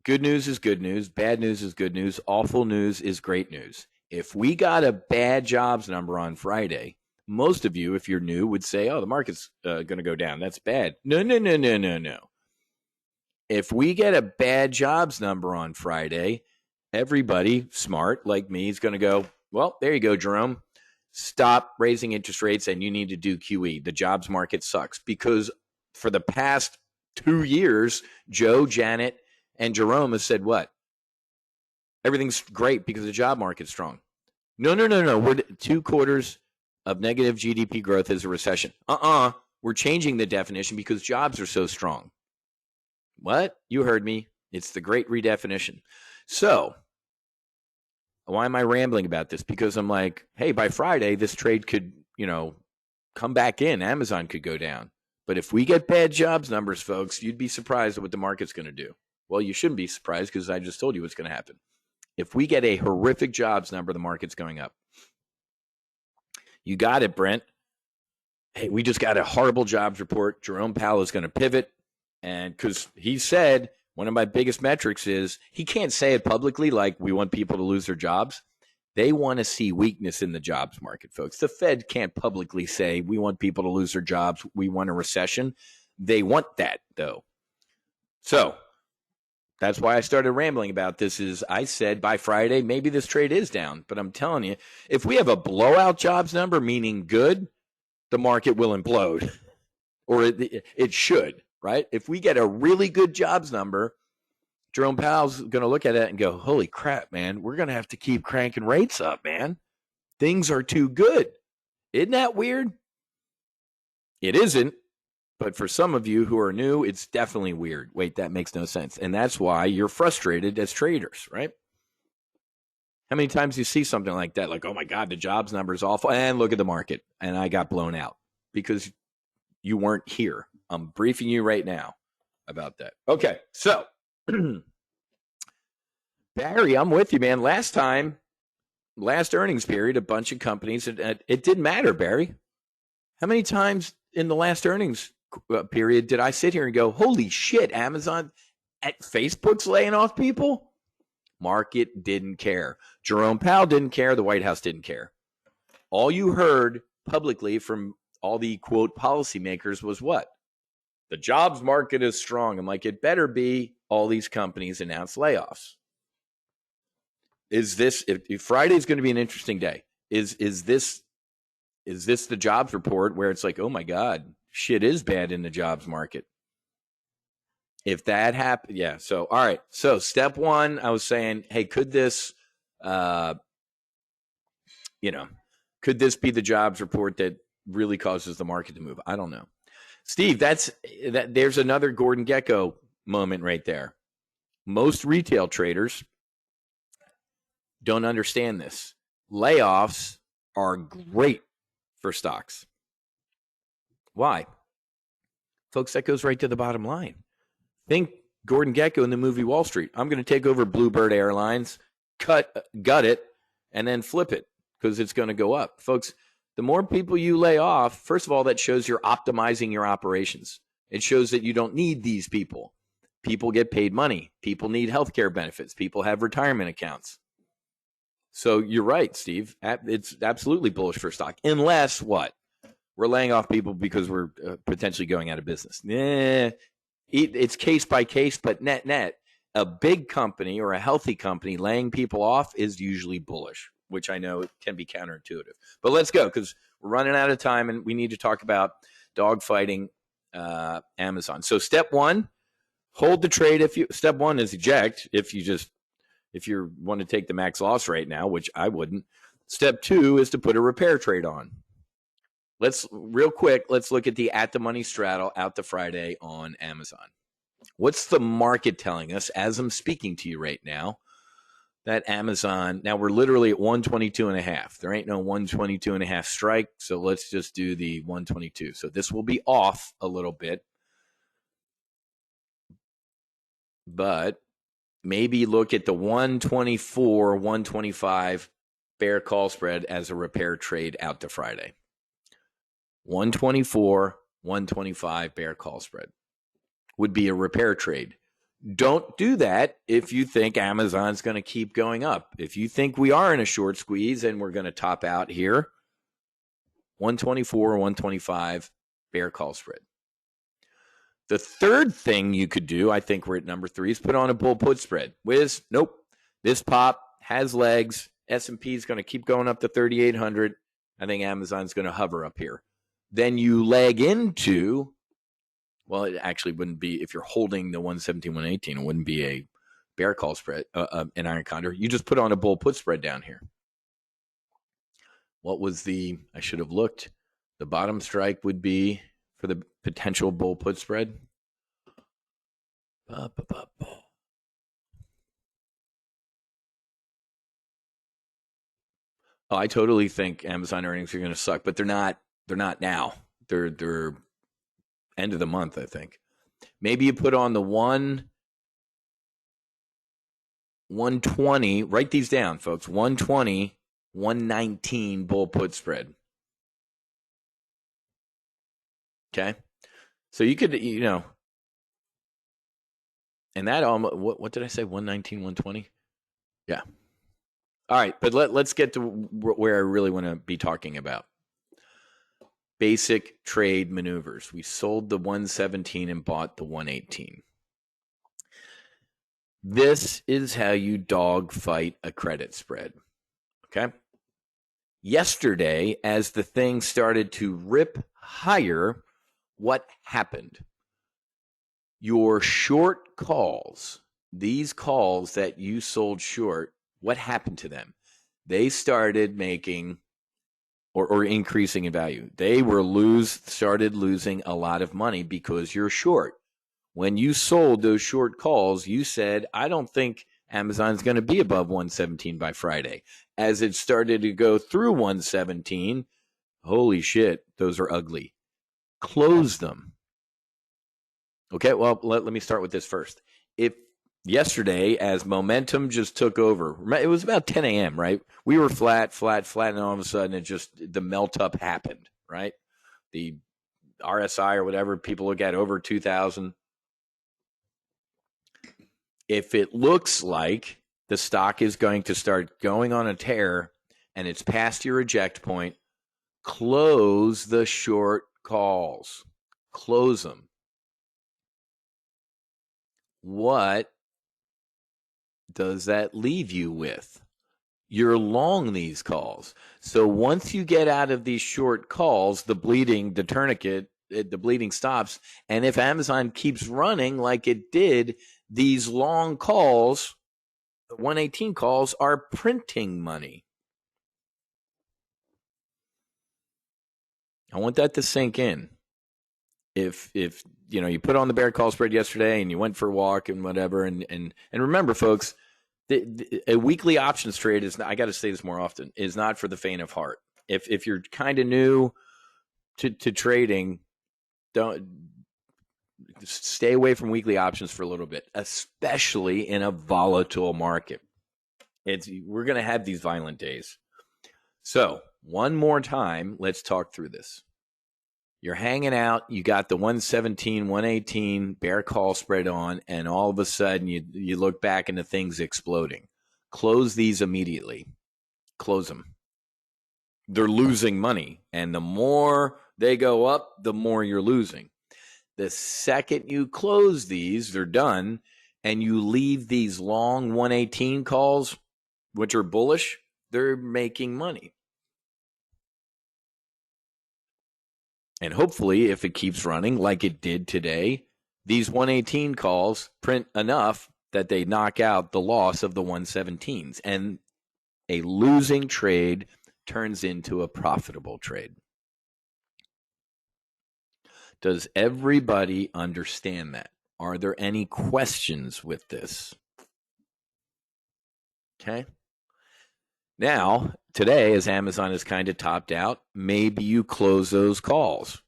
Speaker 1: Good news is good news. Bad news is good news. Awful news is great news. If we got a bad jobs number on Friday, most of you, if you're new, would say, oh, the market's going to go down. That's bad. No. If we get a bad jobs number on Friday, everybody smart like me is going to go, well, there you go, Jerome. Stop raising interest rates and you need to do QE. The jobs market sucks because for the past 2 years, Joe, Janet, and Jerome have said what? Everything's great because the job market's strong. No. We're 2 quarters of negative GDP growth is a recession. We're changing the definition because jobs are so strong. What? You heard me. It's the great redefinition. So why am I rambling about this? Because I'm like, hey, by Friday, this trade could, come back in. Amazon could go down. But if we get bad jobs numbers, folks, you'd be surprised at what the market's going to do. Well, you shouldn't be surprised because I just told you what's going to happen. If we get a horrific jobs number, the market's going up. You got it, Brent. Hey, we just got a horrible jobs report. Jerome Powell is going to pivot. And because he said one of my biggest metrics is he can't say it publicly like we want people to lose their jobs. They want to see weakness in the jobs market, folks. The Fed can't publicly say we want people to lose their jobs. We want a recession. They want that, though. So that's why I started rambling about this. Is I said by Friday, maybe this trade is down. But I'm telling you, if we have a blowout jobs number, meaning good, the market will implode. Or it should, right? If we get a really good jobs number, Jerome Powell's going to look at it and go, holy crap, man, we're going to have to keep cranking rates up, man. Things are too good. Isn't that weird? It isn't. But for some of you who are new, it's definitely weird. Wait, that makes no sense. And that's why you're frustrated as traders, right? How many times do you see something like that? Like, oh my God, the jobs number is awful. And look at the market. And I got blown out because you weren't here. I'm briefing you right now about that. Okay, so Barry, I'm with you, man. Last earnings period, a bunch of companies, it didn't matter, Barry. How many times in the last earnings period did I sit here and go, holy shit, Amazon, at Facebook's laying off people? Market didn't care. Jerome Powell didn't care. The White House didn't care. All you heard publicly from all the, quote, policymakers was what? The jobs market is strong. I'm like, it better be. All these companies announce layoffs. Is this, if Friday's going to be an interesting day, is this the jobs report where it's like, oh my God, shit is bad in the jobs market? If that happened, yeah. So, all right. So step one, I was saying, hey, could this, could this be the jobs report that really causes the market to move? I don't know. Steve, there's another Gordon Gekko moment right there. Most retail traders don't understand this. Layoffs are great for stocks. Why? Folks, that goes right to the bottom line. Think Gordon Gekko in the movie Wall Street. I'm going to take over Bluebird Airlines, gut it, and then flip it because it's going to go up. Folks, the more people you lay off, first of all, that shows you're optimizing your operations. It shows that you don't need these people. People get paid money. People need healthcare benefits. People have retirement accounts. So you're right, Steve. It's absolutely bullish for stock. Unless what? We're laying off people because we're potentially going out of business. It's case by case, but net, a big company or a healthy company laying people off is usually bullish, which I know can be counterintuitive. But let's go because we're running out of time and we need to talk about dogfighting Amazon. So step one, hold the trade. Step one is eject if you want to take the max loss right now, which I wouldn't. Step two is to put a repair trade on. Let's look at the at the money straddle out to Friday on Amazon. What's the market telling us as I'm speaking to you right now? That Amazon, now we're literally at 122.5. There ain't no 122.5 strike, so let's just do the 122. So this will be off a little bit, but maybe look at the 124, 125 bear call spread as a repair trade out to Friday. 124, 125 bear call spread would be a repair trade. Don't do that if you think Amazon's going to keep going up. If you think we are in a short squeeze and we're going to top out here, 124, 125 bear call spread. The third thing you could do, I think we're at number 3, is put on a bull put spread. Wiz, nope. This pop has legs. S&P is going to keep going up to 3,800. I think Amazon's going to hover up here. Then you leg into, well, it actually wouldn't be, if you're holding the 117, 118, it wouldn't be a bear call spread, an iron condor. You just put on a bull put spread down here. What was I should have looked. The bottom strike would be for the potential bull put spread. Oh, I totally think Amazon earnings are going to suck, but they're not now. They're end of the month, I think. Maybe you put on the 120, write these down, folks. 120, 119 bull put spread. Okay. So you could, and that almost, what did I say? 119, 120? Yeah. All right. But let's get to where I really want to be talking about. Basic trade maneuvers. We sold the 117 and bought the 118. This is how you dogfight a credit spread. Okay. Yesterday, as the thing started to rip higher, what happened? Your short calls, these calls that you sold short, what happened to them? They started making or increasing in value. They started losing a lot of money because you're short. When you sold those short calls, you said, I don't think Amazon's going to be above 117 by Friday. As it started to go through 117, holy shit, those are ugly. Close them. Okay, well, let me start with this first. If yesterday, as momentum just took over, it was about 10 a.m., right? We were flat, and all of a sudden the melt up happened, right? The RSI or whatever people look at over 2,000. If it looks like the stock is going to start going on a tear and it's past your eject point, close the short calls. Close them. What does that leave you with? You're long these calls. So once you get out of these short calls, the bleeding stops. And if Amazon keeps running like it did, these long calls, the 118 calls, are printing money. I want that to sink in. If you put on the bear call spread yesterday and you went for a walk and whatever, and remember, folks, a weekly options trade is not, I got to say this more often, is not for the faint of heart. If you're kind of new to trading, don't stay away from weekly options for a little bit, especially in a volatile market. We're going to have these violent days. So one more time, let's talk through this. You're hanging out, you got the 117, 118 bear call spread on, and all of a sudden you look back and the thing's exploding. Close these immediately. Close them. They're losing money, and the more they go up, the more you're losing. The second you close these, they're done, and you leave these long 118 calls, which are bullish, they're making money. And hopefully, if it keeps running like it did today, these 118 calls print enough that they knock out the loss of the 117s. And a losing trade turns into a profitable trade. Does everybody understand that? Are there any questions with this? Okay. Now, today, as Amazon is kind of topped out, maybe you close those calls.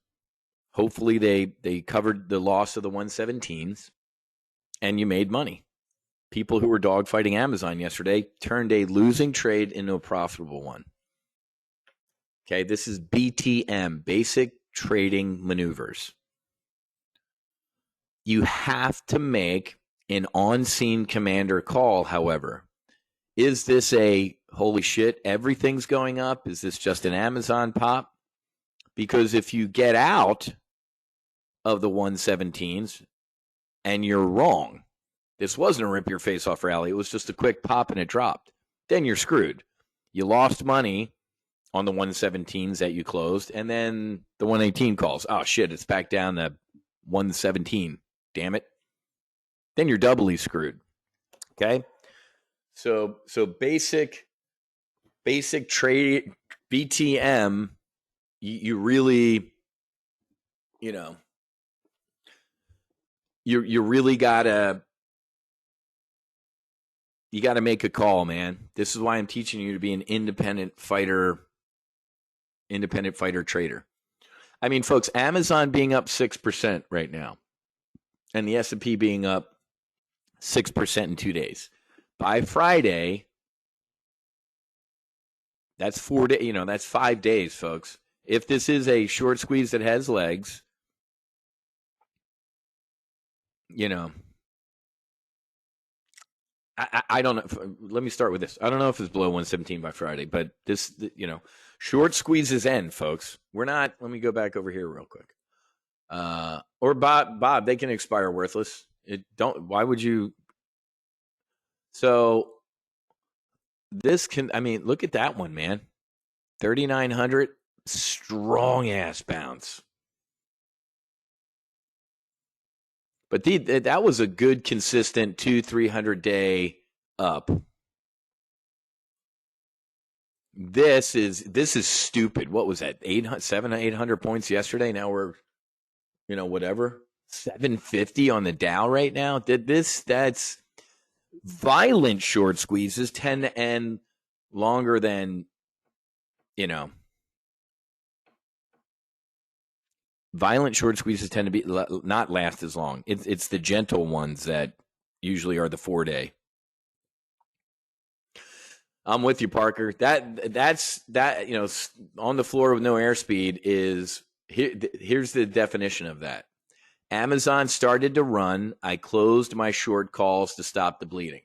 Speaker 1: Hopefully, they covered the loss of the 117s and you made money. People who were dogfighting Amazon yesterday turned a losing trade into a profitable one. Okay, this is BTM, basic trading maneuvers. You have to make an on-scene commander call, however. Is this a holy shit, everything's going up? Is this just an Amazon pop? Because if you get out of the 117s and you're wrong, this wasn't a rip your face off rally, it was just a quick pop and it dropped, then you're screwed. You lost money on the 117s that you closed, and then the 118 calls. Oh shit, it's back down to 117. Damn it. Then you're doubly screwed. Okay? So basic trade BTM, you really, you really gotta make a call, man. This is why I'm teaching you to be an independent fighter trader. I mean, folks, Amazon being up 6% right now, and the S&P being up 6% in 2 days. By Friday, that's 4 days, that's 5 days, folks. If this is a short squeeze that has legs, I don't know. Let me start with this. I don't know if it's below 117 by Friday, but this, short squeezes end, folks. We're not. Let me go back over here real quick. Or Bob, they can expire worthless. Why would you? So this can. I mean, look at that one, man. 3,900, strong ass bounce. But that was a good, consistent 200-300 day up. This is stupid. What was that? 800 points yesterday. Now we're, whatever, 750 on the Dow right now. That's violent short squeezes tend to end longer than, violent short squeezes tend to be not last as long. It's the gentle ones that usually are the 4 day. I'm with you, Parker. That's on the floor with no airspeed is here's the definition of that. Amazon started to run. I closed my short calls to stop the bleeding.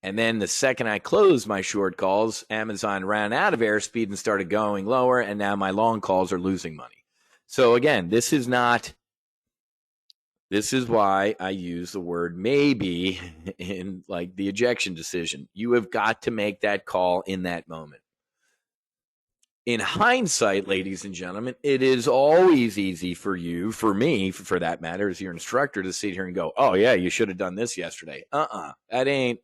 Speaker 1: And then the second I closed my short calls, Amazon ran out of airspeed and started going lower, and now my long calls are losing money. So again, this is why I use the word maybe in like the ejection decision. You have got to make that call in that moment. In hindsight, ladies and gentlemen, it is always easy for you, for me, for that matter, as your instructor, to sit here and go, oh, yeah, you should have done this yesterday. That ain't,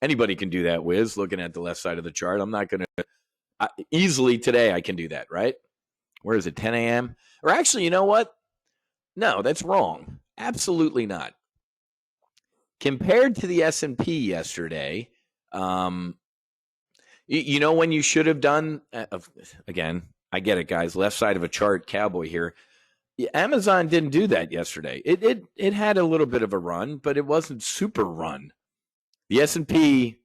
Speaker 1: anybody can do that, Wiz, looking at the left side of the chart. I'm not going to, easily today I can do that, right? Where is it, 10 a.m.? Or actually, you know what? No, that's wrong. Absolutely not. Compared to the S&P yesterday, when you should have done, again, I get it, guys, left side of a chart, cowboy here. Amazon didn't do that yesterday. It had a little bit of a run, but it wasn't super run. The S&P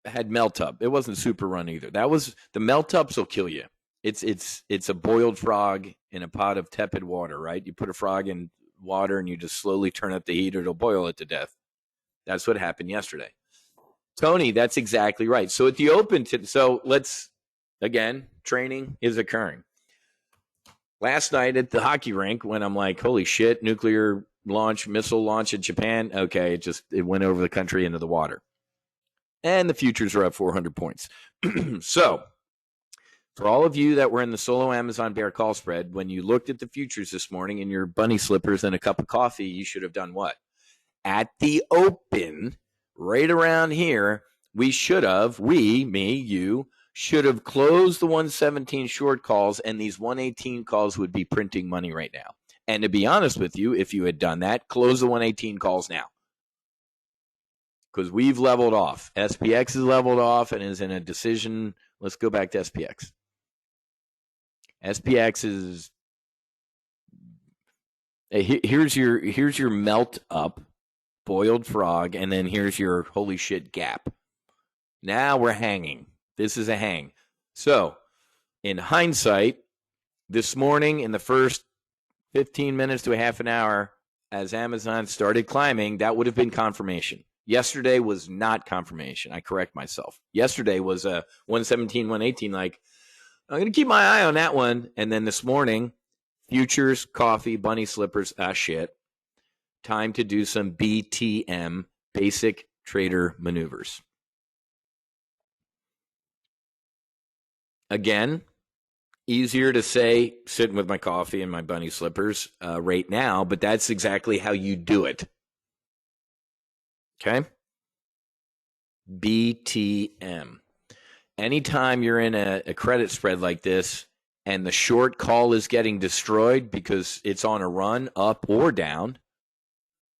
Speaker 1: had melt up. It wasn't super run either. That was, the melt ups will kill you. It's a boiled frog in a pot of tepid water, right? You put a frog in water and you just slowly turn up the heat, or it'll boil it to death. That's what happened yesterday. Tony, that's exactly right. So at the open, so let's, again, training is occurring. Last night at the hockey rink, when I'm like, holy shit, nuclear launch, missile launch in Japan. Okay, it went over the country into the water. And the futures are up 400 points. So for all of you that were in the solo Amazon bear call spread, when you looked at the futures this morning in your bunny slippers and a cup of coffee, you should have done what? At the open, right around here, you should have closed the 117 short calls, and these 118 calls would be printing money right now. And to be honest with you, if you had done that, close the 118 calls now. Because we've leveled off. SPX is leveled off and is in a decision. Let's go back to SPX. SPX is, here's your melt up, boiled frog, and then here's your holy shit gap. Now we're hanging. This is a hang. So in hindsight, this morning in the first 15 minutes to a half an hour, as Amazon started climbing, that would have been confirmation. Yesterday was not confirmation. I correct myself. Yesterday was a 117, 118, like, I'm going to keep my eye on that one. And then this morning, futures, coffee, bunny slippers, shit. Time to do some BTM, basic trader maneuvers. Again, easier to say sitting with my coffee and my bunny slippers right now, but that's exactly how you do it. Okay? BTM. Anytime you're in a credit spread like this and the short call is getting destroyed because it's on a run up or down,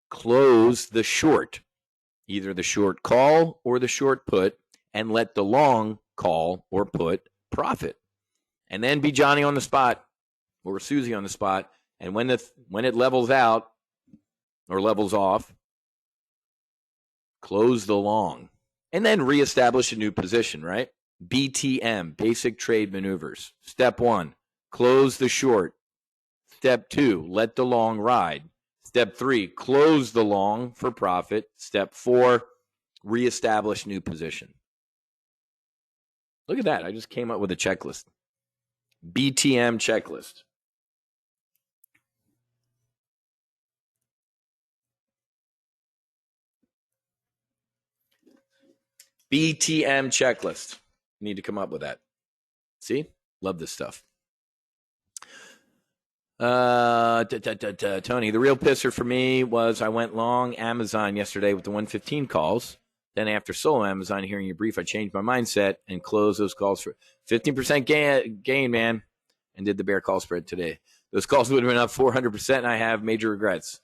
Speaker 1: close the short, either the short call or the short put, and let the long call or put profit. And then be Johnny on the spot or Susie on the spot. And when it levels out or levels off, close the long, and then reestablish a new position, right? BTM, basic trade maneuvers. Step 1, close the short. Step 2, let the long ride. Step 3, close the long for profit. Step 4, reestablish new position. Look at that. I just came up with a checklist. BTM checklist. BTM checklist. Need to come up with that. See? Love this stuff. Tony, the real pisser for me was I went long Amazon yesterday with the 115 calls. Then after solo Amazon, hearing your brief, I changed my mindset and closed those calls for 15% gain, man, and did the bear call spread today. Those calls would have been up 400%, and I have major regrets.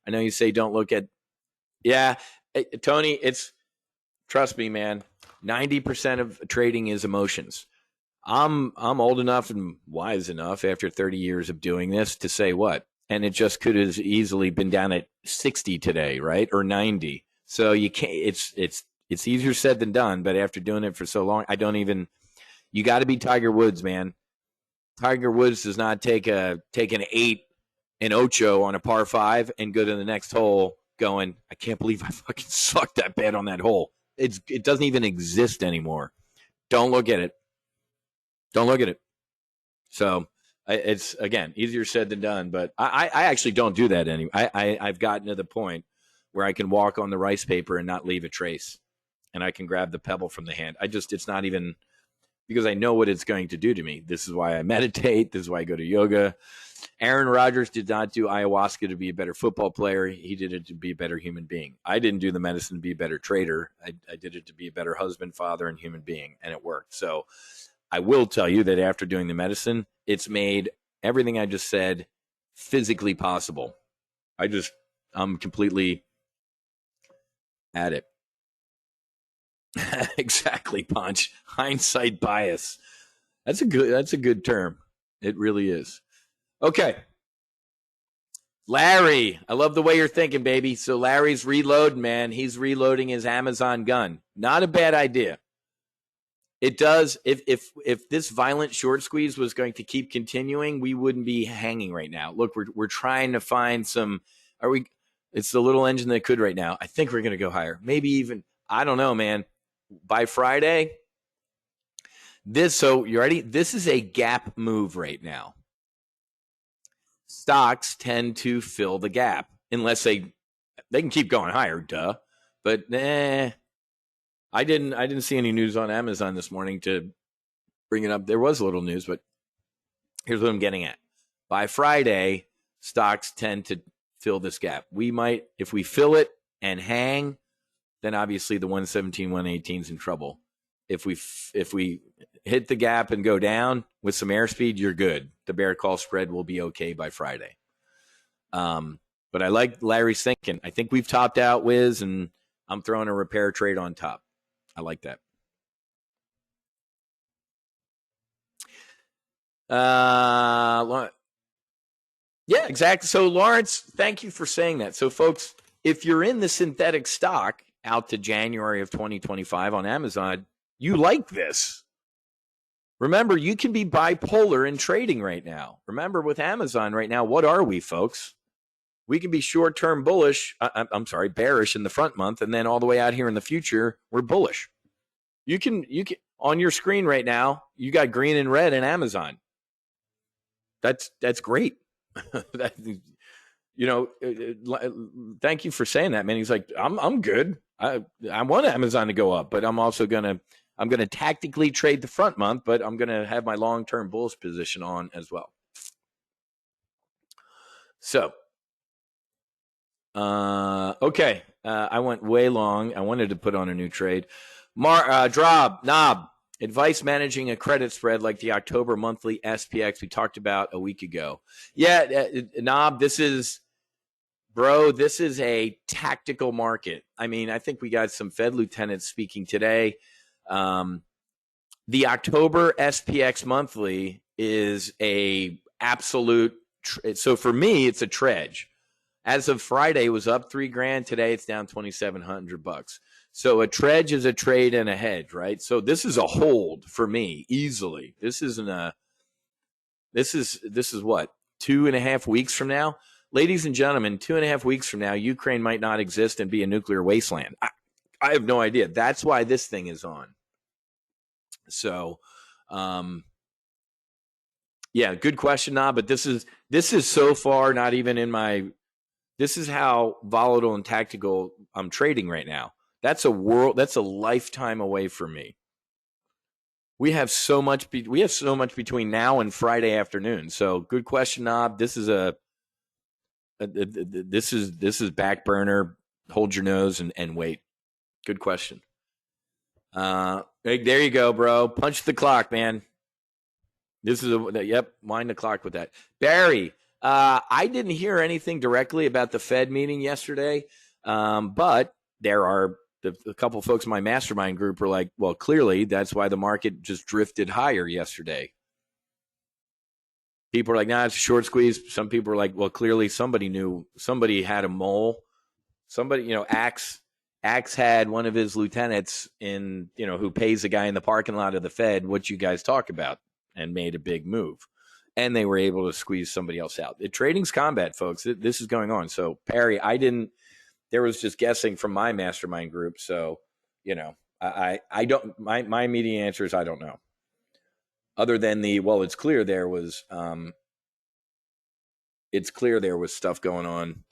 Speaker 1: I know you say don't look at – yeah, Tony, trust me, man, 90% of trading is emotions. I'm old enough and wise enough after 30 years of doing this to say what? And it just could have easily been down at 60 today, right? Or 90. So you can't, it's easier said than done, but after doing it for so long, you got to be Tiger Woods, man. Tiger Woods does not take an 8 and ocho on a par 5 and go to the next hole going, I can't believe I fucking sucked that bad on that hole. It doesn't even exist anymore. Don't look at it. Don't look at it. So it's, again, easier said than done, but I actually don't do that anymore. I've gotten to the point where I can walk on the rice paper and not leave a trace, and I can grab the pebble from the hand. It's not even because I know what it's going to do to me. This is why I meditate. This is why I go to yoga. Aaron Rodgers did not do ayahuasca to be a better football player. He did it to be a better human being. I didn't do the medicine to be a better trader. I did it to be a better husband, father, and human being, and it worked. So I will tell you that after doing the medicine, it's made everything I just said physically possible. I'm completely at it. Exactly, Punch. Hindsight bias. That's a good term. It really is. Okay. Larry, I love the way you're thinking, baby. So Larry's reloading, man. He's reloading his Amazon gun. Not a bad idea. It does. If this violent short squeeze was going to keep continuing, we wouldn't be hanging right now. Look, we're trying to find some. It's the little engine that could right now. I think we're going to go higher. Maybe even, I don't know, man. By Friday, so you ready? This is a gap move right now. Stocks tend to fill the gap unless they can keep going higher, duh. But I didn't see any news on Amazon this morning to bring it up. There was a little news, but here's what I'm getting at. By Friday, stocks tend to fill this gap. We might, if we fill it and hang, then obviously the 117, 118 is in trouble. If we hit the gap and go down with some airspeed, you're good. The bear call spread will be okay by Friday. But I like Larry's thinking. I think we've topped out, Wiz, and I'm throwing a repair trade on top. I like that. Yeah, exactly. So, Lawrence, thank you for saying that. So, folks, if you're in the synthetic stock out to January of 2025 on Amazon, you like this. Remember, you can be bipolar in trading right now. Remember, with Amazon right now, what are we, folks? We can be short-term bearish in the front month, and then all the way out here in the future, we're bullish. You can on your screen right now, you got green and red in Amazon. That's great. Thank you for saying that, man. He's like, I'm good. I want Amazon to go up, but I'm also gonna tactically trade the front month, but I'm gonna have my long-term bullish position on as well. So, okay. I went way long. I wanted to put on a new trade. Knob. Advice managing a credit spread like the October monthly SPX we talked about a week ago. Yeah, Knob, this is a tactical market. I mean, I think we got some Fed lieutenants speaking today. The October SPX monthly is a absolute. So for me, it's a trudge. As of Friday, it was up $3,000. Today, it's down $2,700. So a trade is a trade and a hedge, right? So this is a hold for me easily. This is what, 2.5 weeks from now, ladies and gentlemen. 2.5 weeks from now, Ukraine might not exist and be a nuclear wasteland. I have no idea. That's why this thing is on. So, yeah, good question, Nah. But this is so far not even in my. This is how volatile and tactical I'm trading right now. That's a lifetime away from me. We have so much between now and Friday afternoon. So good question, Knob. This is this is back burner. Hold your nose and wait. Good question. There you go, bro. Punch the clock, man. This is wind the clock with that. Barry, I didn't hear anything directly about the Fed meeting yesterday, but there are a couple of folks in my mastermind group were like, well, clearly that's why the market just drifted higher yesterday. People are like, nah, it's a short squeeze. Some people are like, well, clearly somebody knew, somebody had a mole. Somebody, Axe had one of his lieutenants who pays the guy in the parking lot of the Fed what you guys talk about, and made a big move. And they were able to squeeze somebody else out. Trading's combat, folks. This is going on. So, Perry, there was just guessing from my mastermind group. So, I don't, my immediate answer is I don't know. Other than it's clear there was stuff going on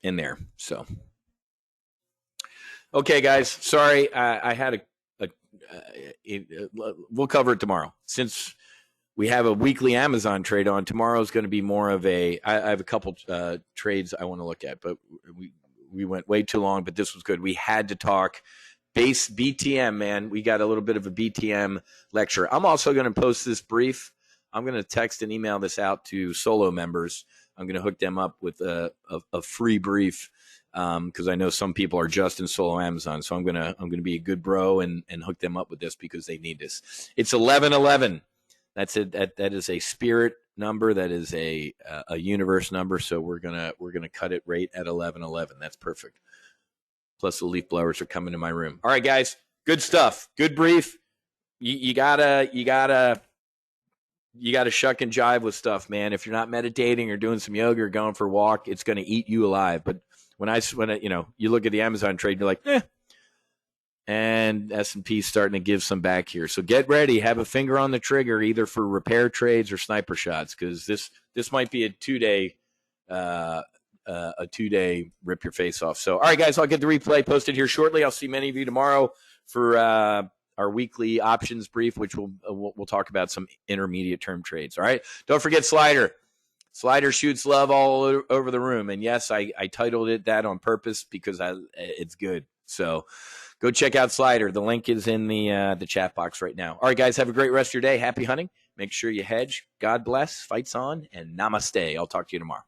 Speaker 1: in there. So, okay, guys, sorry. I had we'll cover it tomorrow. Since we have a weekly Amazon trade on, tomorrow is going to be more of I have a couple trades I want to look at, but we went way too long, but this was good. We had to talk base BTM, man. We got a little bit of a BTM lecture. I'm also going to post this brief. I'm going to text and email this out to solo members. I'm going to hook them up with a free brief because I know some people are just in solo Amazon. So I'm gonna be a good bro and hook them up with this because they need this. It's 1111. That's it. That is a spirit number. That is a universe number. So we're gonna cut it right at 1111. That's perfect. Plus the leaf blowers are coming to my room. All right, guys. Good stuff. Good brief. You gotta shuck and jive with stuff, man. If you're not meditating or doing some yoga or going for a walk, it's gonna eat you alive. But when you look at the Amazon trade, you're like, and S&P's starting to give some back here. So get ready, have a finger on the trigger, either for repair trades or sniper shots, because this might be a 2-day rip your face off. So, all right, guys, I'll get the replay posted here shortly. I'll see many of you tomorrow for our weekly options brief, which we'll talk about some intermediate term trades. All right, don't forget Slider. Slider shoots love all over the room. And yes, I titled it that on purpose because it's good. So go check out Slider. The link is in the chat box right now. All right, guys, have a great rest of your day. Happy hunting. Make sure you hedge. God bless. Fights on. And namaste. I'll talk to you tomorrow.